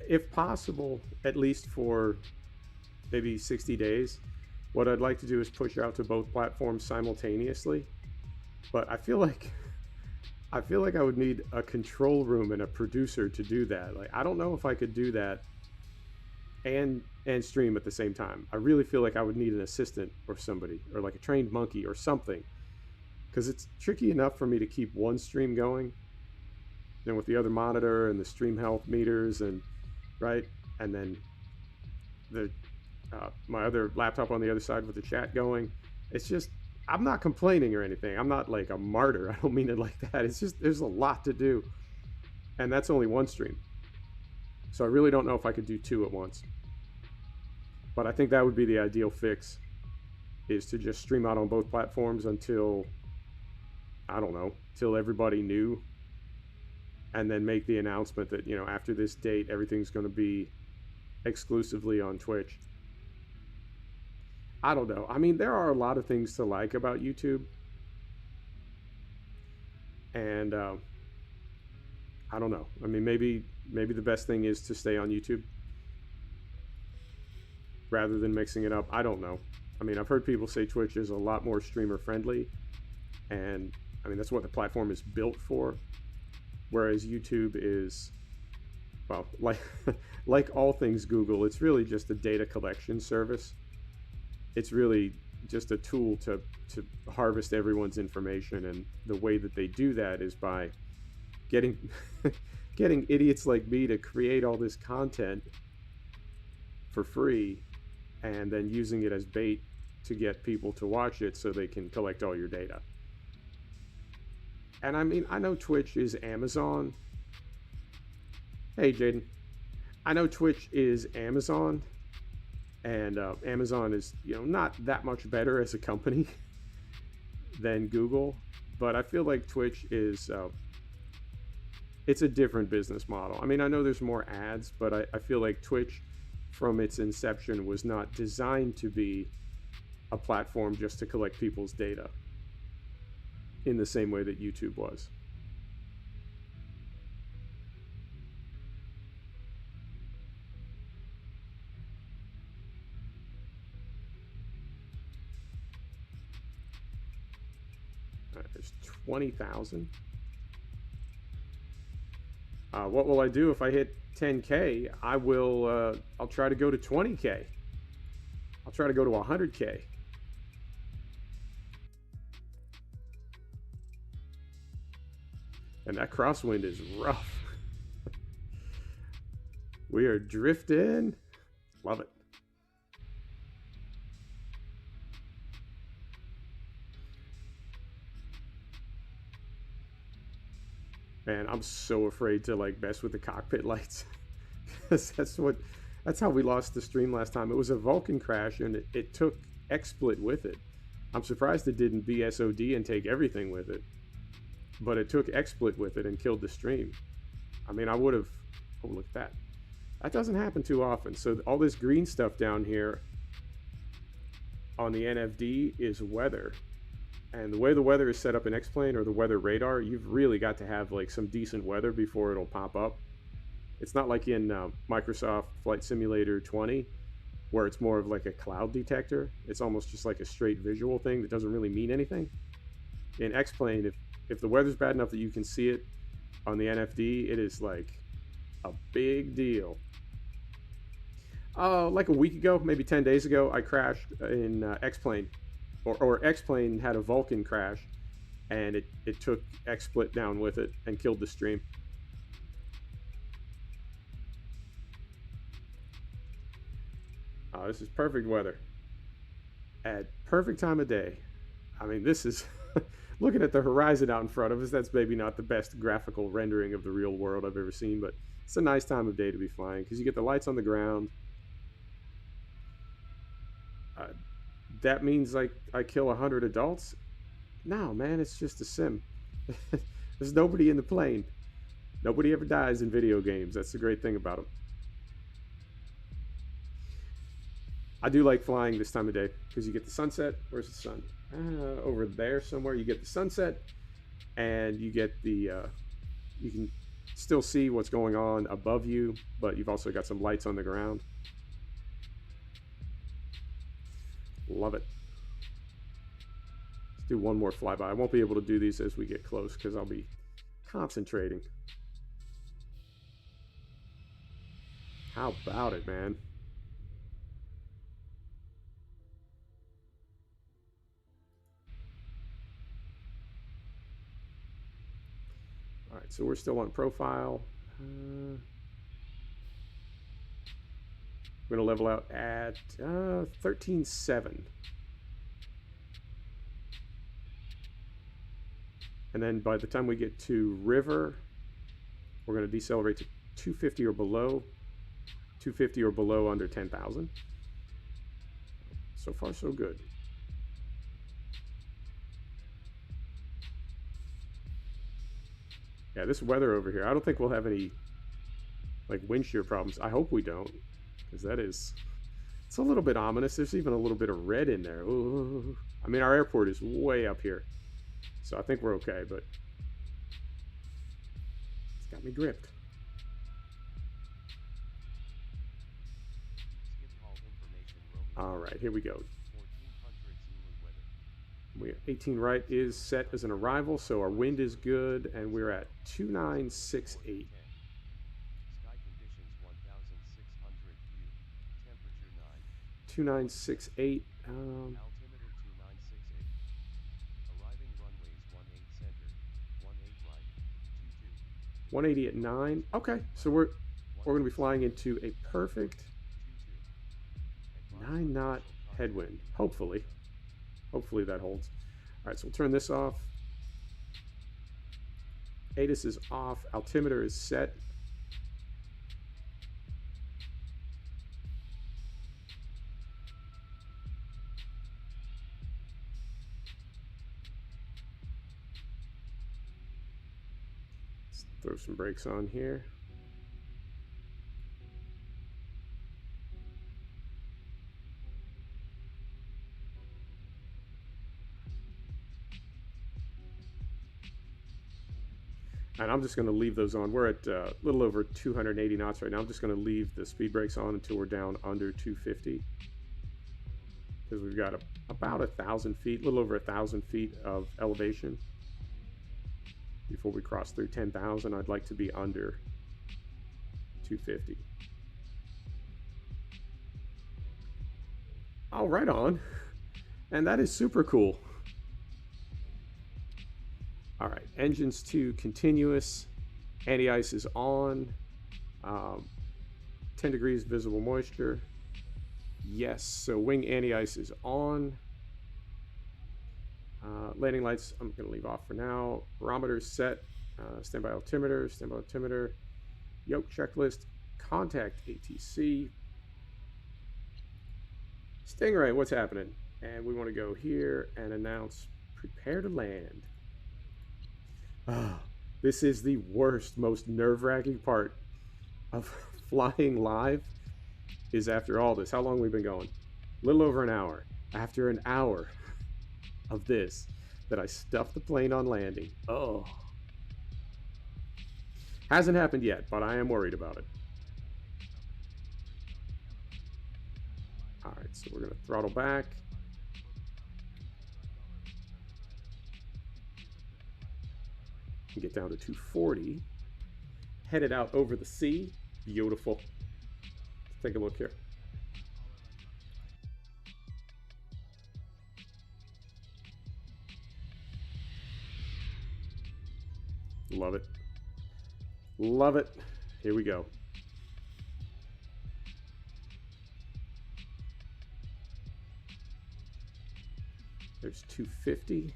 if possible, at least for maybe 60 days. What I'd like to do is push out to both platforms simultaneously. But I feel like I would need a control room and a producer to do that. Like, I don't know if I could do that and stream at the same time. I really feel like I would need an assistant or somebody, or like a trained monkey or something, because it's tricky enough for me to keep one stream going, then with the other monitor and the stream health meters, and right, and then the my other laptop on the other side with the chat going. It's just, I'm not complaining or anything. I'm not like a martyr. I don't mean it like that. It's just there's a lot to do, and that's only one stream. So I really don't know if I could do two at once. But I think that would be the ideal fix, is to just stream out on both platforms until, I don't know, till everybody knew, and then make the announcement that, you know, after this date, everything's going to be exclusively on Twitch. I don't know. I mean, there are a lot of things to like about YouTube. And I don't know. I mean, maybe the best thing is to stay on YouTube rather than mixing it up. I don't know. I mean, I've heard people say Twitch is a lot more streamer friendly, and I mean, that's what the platform is built for. Whereas YouTube is, well, like all things Google, it's really just a data collection service. It's really just a tool to harvest everyone's information, and the way that they do that is by getting getting idiots like me to create all this content for free, and then using it as bait to get people to watch it so they can collect all your data. And I mean, I know Twitch is Amazon. Hey, Jaden. I know Twitch is Amazon, and Amazon is, you know, not that much better as a company than Google, but I feel like Twitch is, it's a different business model. I mean, I know there's more ads, but I feel like Twitch, from its inception, was not designed to be a platform just to collect people's data in the same way that YouTube was. There's 20,000. What will I do if I hit 10K? I will, I'll try to go to 20K. I'll try to go to 100K. And that crosswind is rough. We are drifting. Love it. Man, I'm so afraid to like mess with the cockpit lights. Because that's how we lost the stream last time. It was a Vulcan crash, and it took XSplit with it. I'm surprised it didn't BSOD and take everything with it. But it took XSplit with it and killed the stream. I mean, I would have, oh, look at that. That doesn't happen too often. So all this green stuff down here on the NFD is weather. And the way the weather is set up in X-Plane, or the weather radar, you've really got to have like some decent weather before it'll pop up. It's not like in Microsoft Flight Simulator 20, where it's more of like a cloud detector. It's almost just like a straight visual thing that doesn't really mean anything. In X-Plane, if the weather's bad enough that you can see it on the NFD, it is like a big deal. Like a week ago, maybe 10 days ago, I crashed in X-Plane. Or X-Plane had a Vulcan crash, and it took XSplit down with it and killed the stream. This is perfect weather at perfect time of day. I mean, this is looking at the horizon out in front of us. That's maybe not the best graphical rendering of the real world I've ever seen, but it's a nice time of day to be flying because you get the lights on the ground. That means like I kill 100 adults? No, man, it's just a sim. There's nobody in the plane. Nobody ever dies in video games. That's the great thing about them. I do like flying this time of day because you get the sunset. Where's the sun? Over there somewhere. You get the sunset, and you get the you can still see what's going on above you, but you've also got some lights on the ground. Love it. Let's do one more flyby. I won't be able to do these as we get close because I'll be concentrating. How about it, man? All right, so we're still on profile. We're going to level out at 13.7. And then by the time we get to river, we're going to decelerate to 250 or below. 250 or below under 10,000. So far, so good. Yeah, this weather over here, I don't think we'll have any like wind shear problems. I hope we don't, because it's a little bit ominous. There's even a little bit of red in there. Ooh. I mean, our airport is way up here, so I think we're okay, but it's got me gripped. All right, here we go. 18 right is set as an arrival, so our wind is good, and we're at 2968. 2968. 180 at 9. Okay, so we're going to be flying into a perfect 9-knot headwind. Hopefully that holds. All right, so we'll turn this off. ATIS is off. Altimeter is set. Let's throw some brakes on here. And I'm just going to leave those on. We're at a little over 280 knots right now. I'm just going to leave the speed brakes on until we're down under 250. Because we've got about 1,000 feet, a little over 1,000 feet of elevation. Before we cross through 10,000, I'd like to be under 250. Oh, right on. And that is super cool. All right, engines to continuous, anti-ice is on, 10 degrees visible moisture, yes, so wing anti-ice is on, landing lights I'm going to leave off for now, barometer set, standby altimeter, yoke checklist, contact ATC, Stingray, what's happening? And we want to go here and announce prepare to land. This is the worst, most nerve-wracking part of flying live is after all this. How long have we been going? A little over an hour. After an hour of this, that I stuffed the plane on landing. Oh. Hasn't happened yet, but I am worried about it. All right, so we're going to throttle back. Get down to 240, headed out over the sea. Beautiful. Let's take a look here. Love it. Love it. Here we go. There's 250.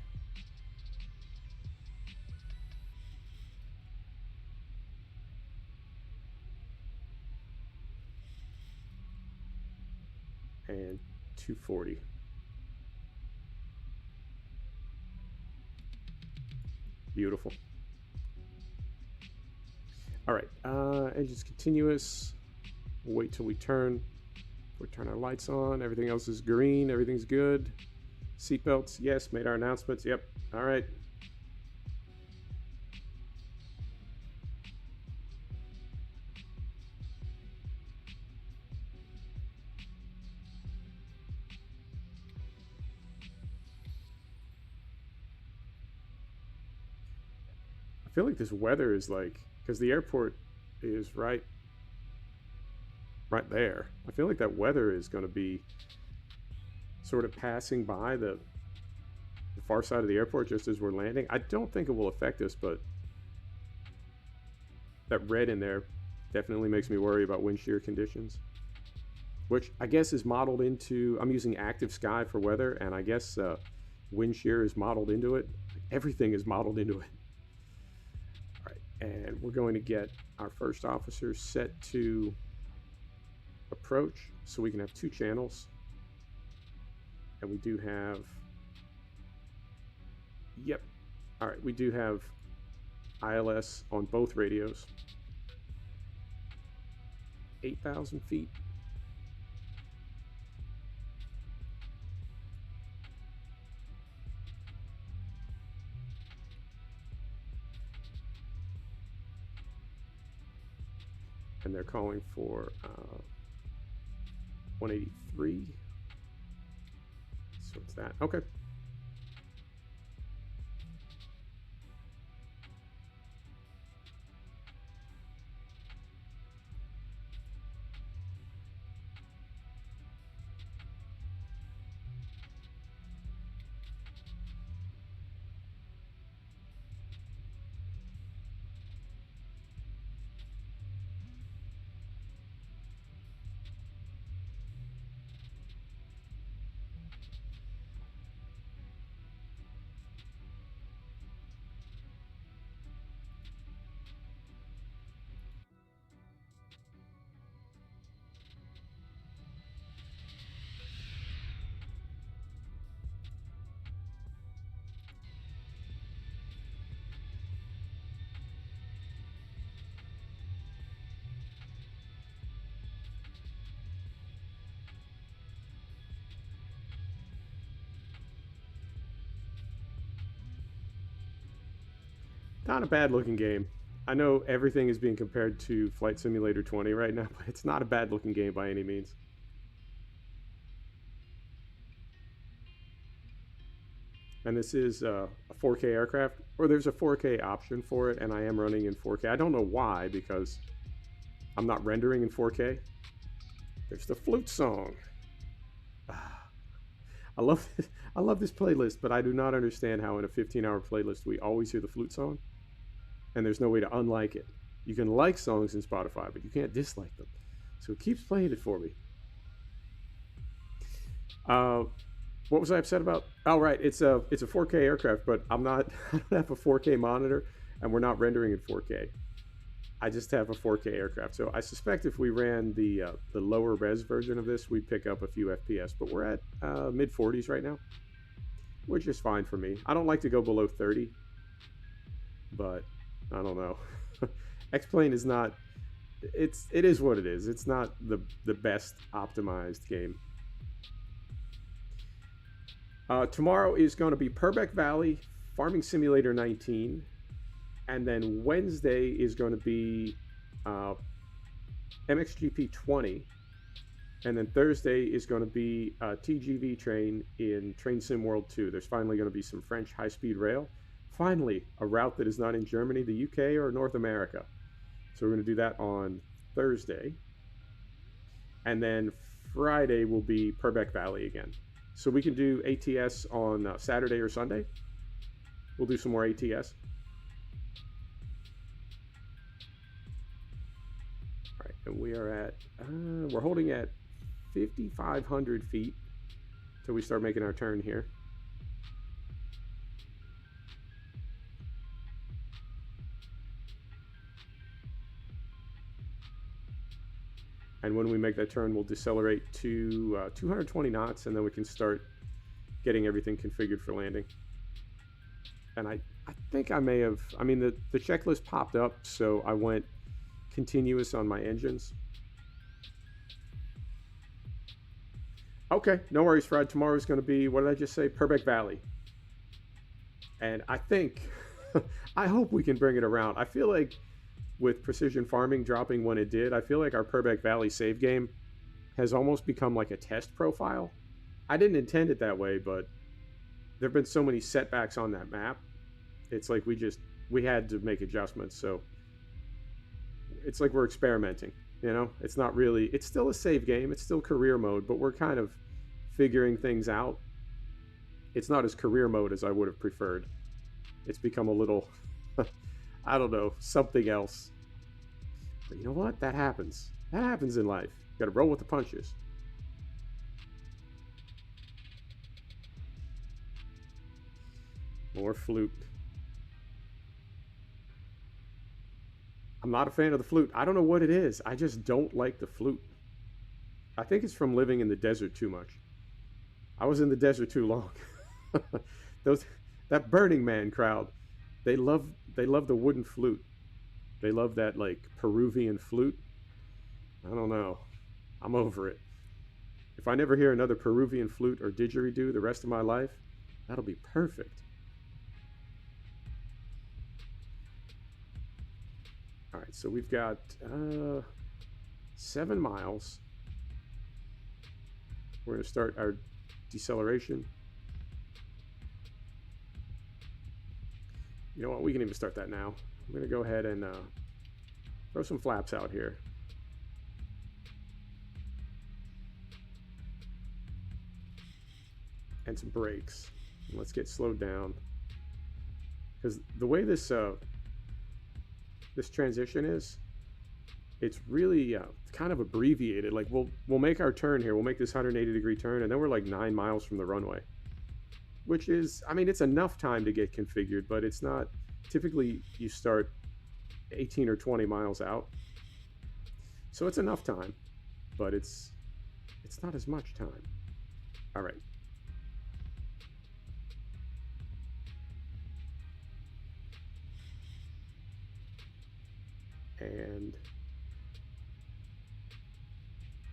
And 240. Beautiful. All right, engine's continuous. We'll wait till we turn. We'll turn our lights on. Everything else is green. Everything's good. Seatbelts, yes. Made our announcements. Yep. All right. I feel like this weather is like, because the airport is right there. I feel like that weather is going to be sort of passing by the far side of the airport just as we're landing. I don't think it will affect us, but that red in there definitely makes me worry about wind shear conditions, which I guess is modeled into, I'm using active sky for weather, and I guess wind shear is modeled into it. Everything is modeled into it. All right, and we're going to get our first officer set to approach so we can have 2 channels. And we do have, yep, all right, we do have ILS on both radios. 8,000 feet. And they're calling for 183. So it's that. Okay. Not a bad looking game. I know everything is being compared to Flight Simulator 20 right now, but it's not a bad looking game by any means. And this is a 4K aircraft, or there's a 4K option for it, and I am running in 4K. I don't know why, because I'm not rendering in 4K. There's the flute song. I love this playlist, but I do not understand how in a 15-hour playlist we always hear the flute song, and there's no way to unlike it. You can like songs in Spotify, but you can't dislike them. So it keeps playing it for me. What was I upset about? Oh, right, it's a 4K aircraft, but I don't have a 4K monitor, and we're not rendering in 4K. I just have a 4K aircraft. So I suspect if we ran the lower res version of this, we'd pick up a few FPS, but we're at mid 40s right now, which is fine for me. I don't like to go below 30, but I don't know. X-Plane is not, it is what it is. It's not the best optimized game. Tomorrow is going to be Purbeck Valley, Farming Simulator 19. And then Wednesday is going to be MXGP 20. And then Thursday is going to be TGV train in Train Sim World 2. There's finally going to be some French high-speed rail. Finally, a route that is not in Germany, the UK, or North America. So we're going to do that on Thursday. And then Friday will be Purbeck Valley again. So we can do ATS on Saturday or Sunday. We'll do some more ATS. All right, and we are at, we're holding at 5,500 feet till we start making our turn here. And when we make that turn, we'll decelerate to 220 knots, and then we can start getting everything configured for landing. And I think I may have, I mean, the checklist popped up, so I went continuous on my engines. Okay, no worries, Fred. Tomorrow's going to be, what did I just say? Purbeck Valley. And I think, I hope we can bring it around. I feel like with Precision Farming dropping when it did, I feel like our Purbeck Valley save game has almost become like a test profile. I didn't intend it that way, but there have been so many setbacks on that map. It's like we had to make adjustments. So it's like we're experimenting, you know? It's not really, it's still a save game. It's still career mode, but we're kind of figuring things out. It's not as career mode as I would have preferred. It's become a little, I don't know, something else. But you know what? That happens. That happens in life. You got to roll with the punches. More flute. I'm not a fan of the flute. I don't know what it is. I just don't like the flute. I think it's from living in the desert too much. I was in the desert too long. Those that Burning Man crowd, they love the wooden flute. They love that like Peruvian flute. I don't know. I'm over it. If I never hear another Peruvian flute or didgeridoo the rest of my life, that'll be perfect. All right, so we've got 7 miles. We're going to start our deceleration. You know what? We can even start that now. I'm going to go ahead and throw some flaps out here. And some brakes. And let's get slowed down. Because the way this this transition is, it's really kind of abbreviated. Like we'll make our turn here. We'll make this 180-degree turn, and then we're like 9 miles from the runway, which is, I mean, it's enough time to get configured, but it's not. Typically, you start 18 or 20 miles out, so it's enough time, but it's not as much time. All right. And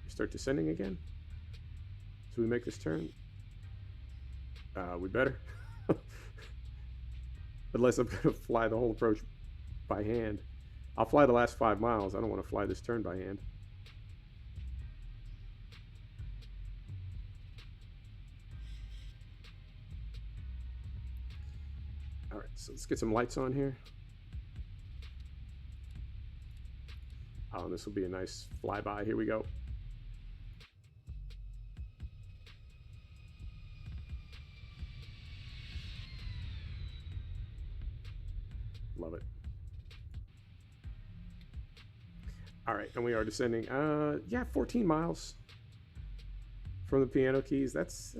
start descending again. So we make this turn. We better. Unless I'm going to fly the whole approach by hand. I'll fly the last 5 miles. I don't want to fly this turn by hand. All right, so let's get some lights on here. Oh, and this will be a nice flyby. Here we go. Love it. All right, and we are descending. Yeah, 14 miles from the piano keys. That's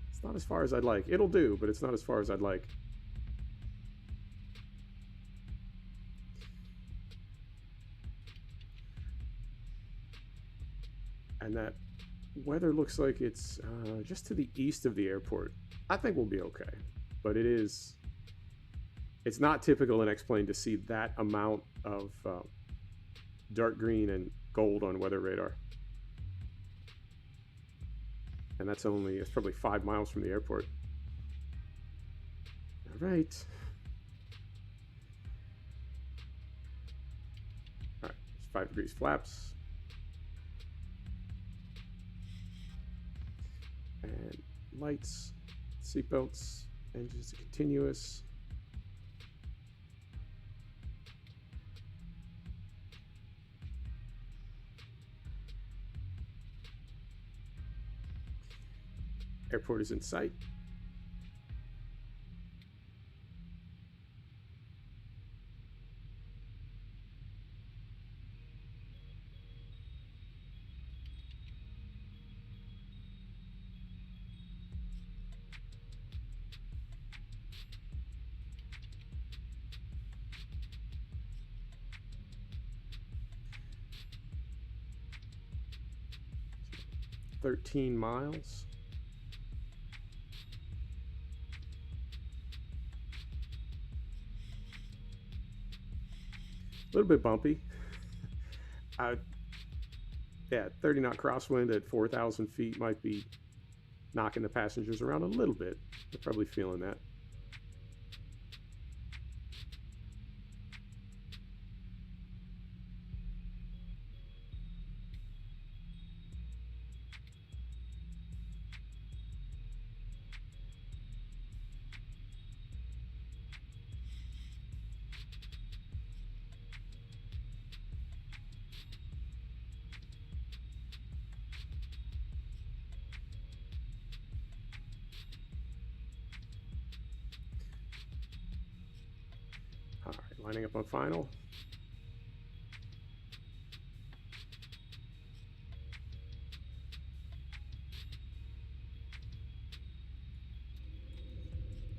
it's not as far as I'd like. It'll do, but it's not as far as I'd like. And that weather looks like it's just to the east of the airport. I think we'll be okay, but it's not typical in X-Plane to see that amount of dark green and gold on weather radar. And it's probably 5 miles from the airport. All right. All right, 5 degrees flaps. And lights, seatbelts, engines continuous. Airport is in sight. "13 miles. A little bit bumpy. Yeah, 30 knot crosswind at 4,000 feet might be knocking the passengers around a little bit. They're probably feeling that. All right, lining up on final.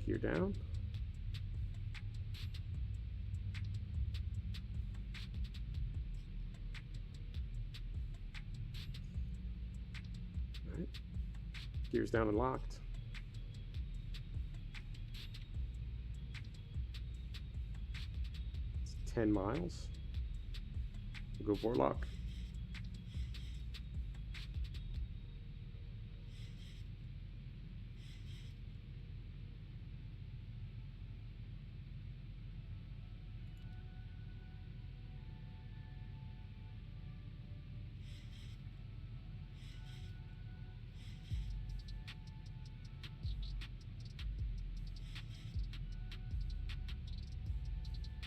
Gear down. All right. Gears down and locked. It's 10 miles. We'll go Vorlock.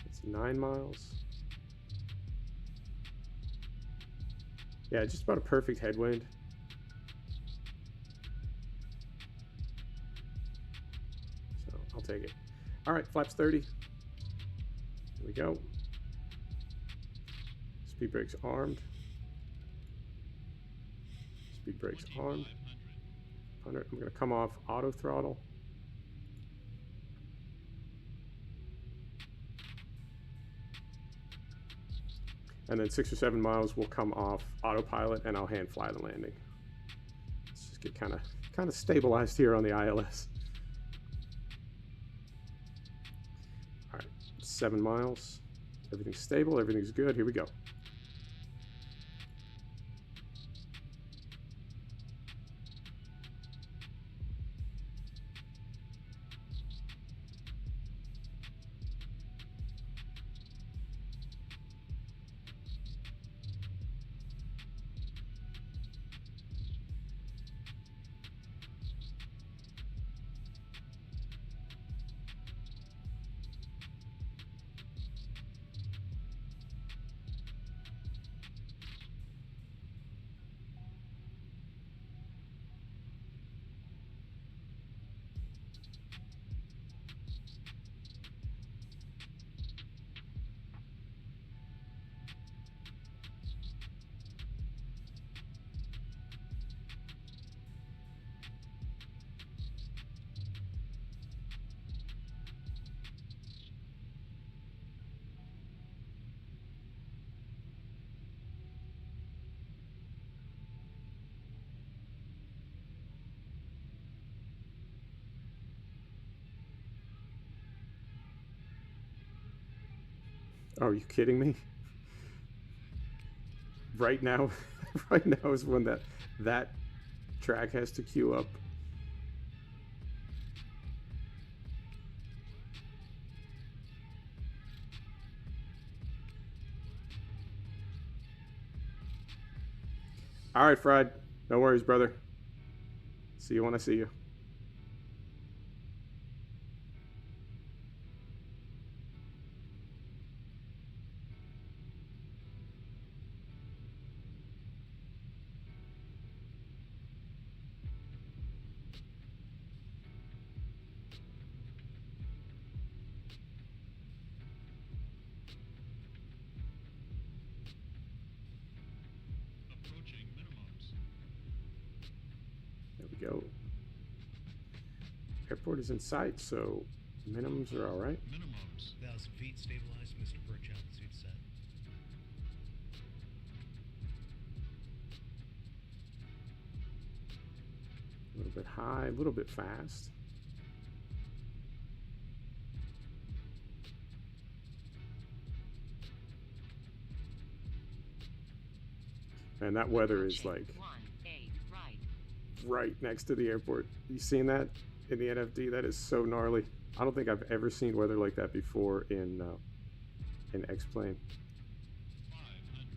It's 9 miles. Yeah, just about a perfect headwind. So I'll take it. All right, flaps 30. Here we go. Speed brakes armed. Speed brakes armed. 100. I'm going to come off auto throttle. And then 6 or 7 miles will come off autopilot, and I'll hand fly the landing. Let's just get kind of stabilized here on the ILS. All right, 7 miles. Everything's stable. Everything's good. Here we go. Oh, are you kidding me? Right now, right now is when that track has to queue up. All right, Fried. No worries, brother. See you when I see you. Approaching minimums. There we go. Airport is in sight, so minimums are all right. Minimums. 1,000 feet, stabilized, Mr. Perch, altitude set. A little bit high, a little bit fast. And that weather is like right next to the airport. You seen that in the NFD? That is so gnarly. I don't think I've ever seen weather like that before in X-Plane. 500.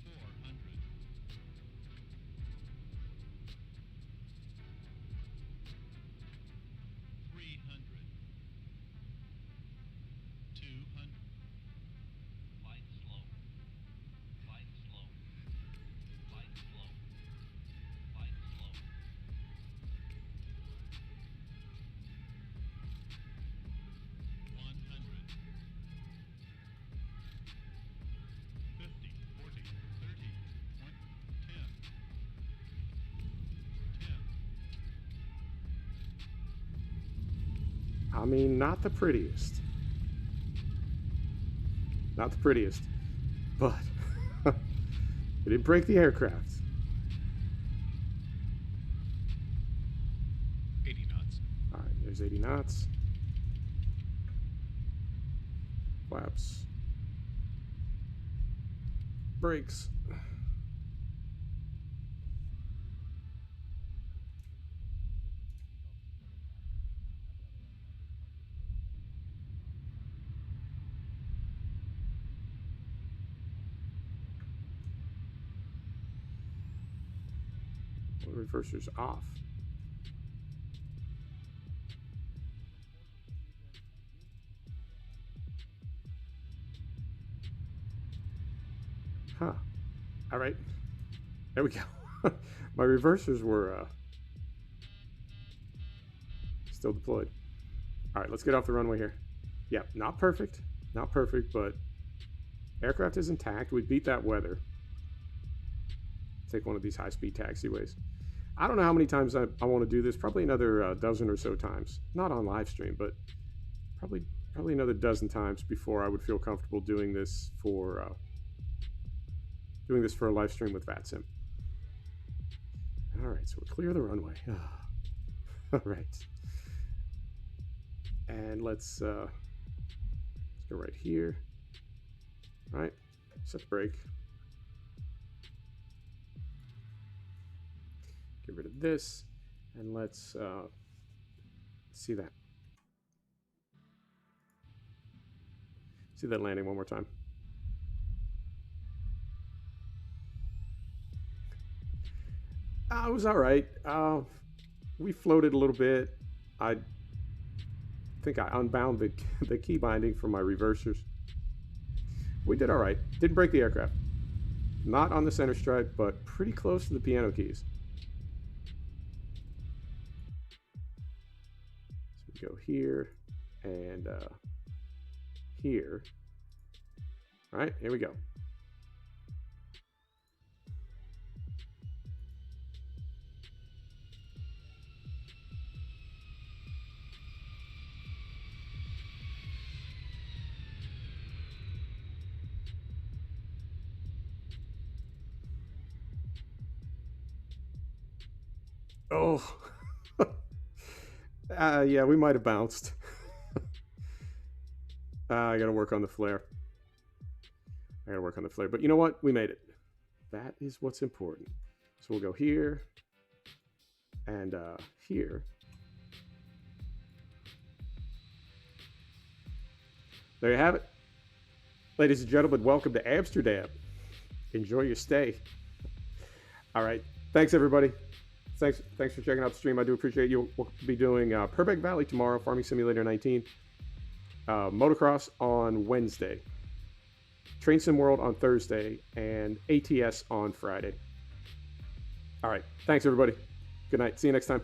400. 300. 200. Light slow. Light slow. Light slow. Light slow. I mean, not the prettiest. Not the prettiest. But it didn't break the aircraft. 80 knots. All right, there's 80 knots. Flaps. Brakes. Reverser's off. Huh. All right. There we go. My reversers were still deployed. All right, let's get off the runway here. Yeah, not perfect. Not perfect, but aircraft is intact. We beat that weather. Take one of these high-speed taxiways. I don't know how many times I want to do this. Probably another dozen or so times. Not on live stream, but probably another dozen times before I would feel comfortable doing this for a live stream with VATSIM. All right, so we're clear of the runway. All right, and let's go right here. All right, set the brake. Get rid of this, and let's see that. See that landing one more time. It was all right. We floated a little bit. I think I unbound the key binding from my reversers. We did all right. Didn't break the aircraft. Not on the center stripe, but pretty close to the piano keys. So we go here and here. All right, here we go. Oh, yeah, we might have bounced. I got to work on the flare. But you know what? We made it. That is what's important. So we'll go here and here. There you have it. Ladies and gentlemen, welcome to Amsterdam. Enjoy your stay. All right. Thanks, everybody. Thanks for checking out the stream. I do appreciate you. We'll be doing Purbeck Valley tomorrow, Farming Simulator 19, Motocross on Wednesday, Train Sim World on Thursday, and ATS on Friday. All right. Thanks, everybody. Good night. See you next time.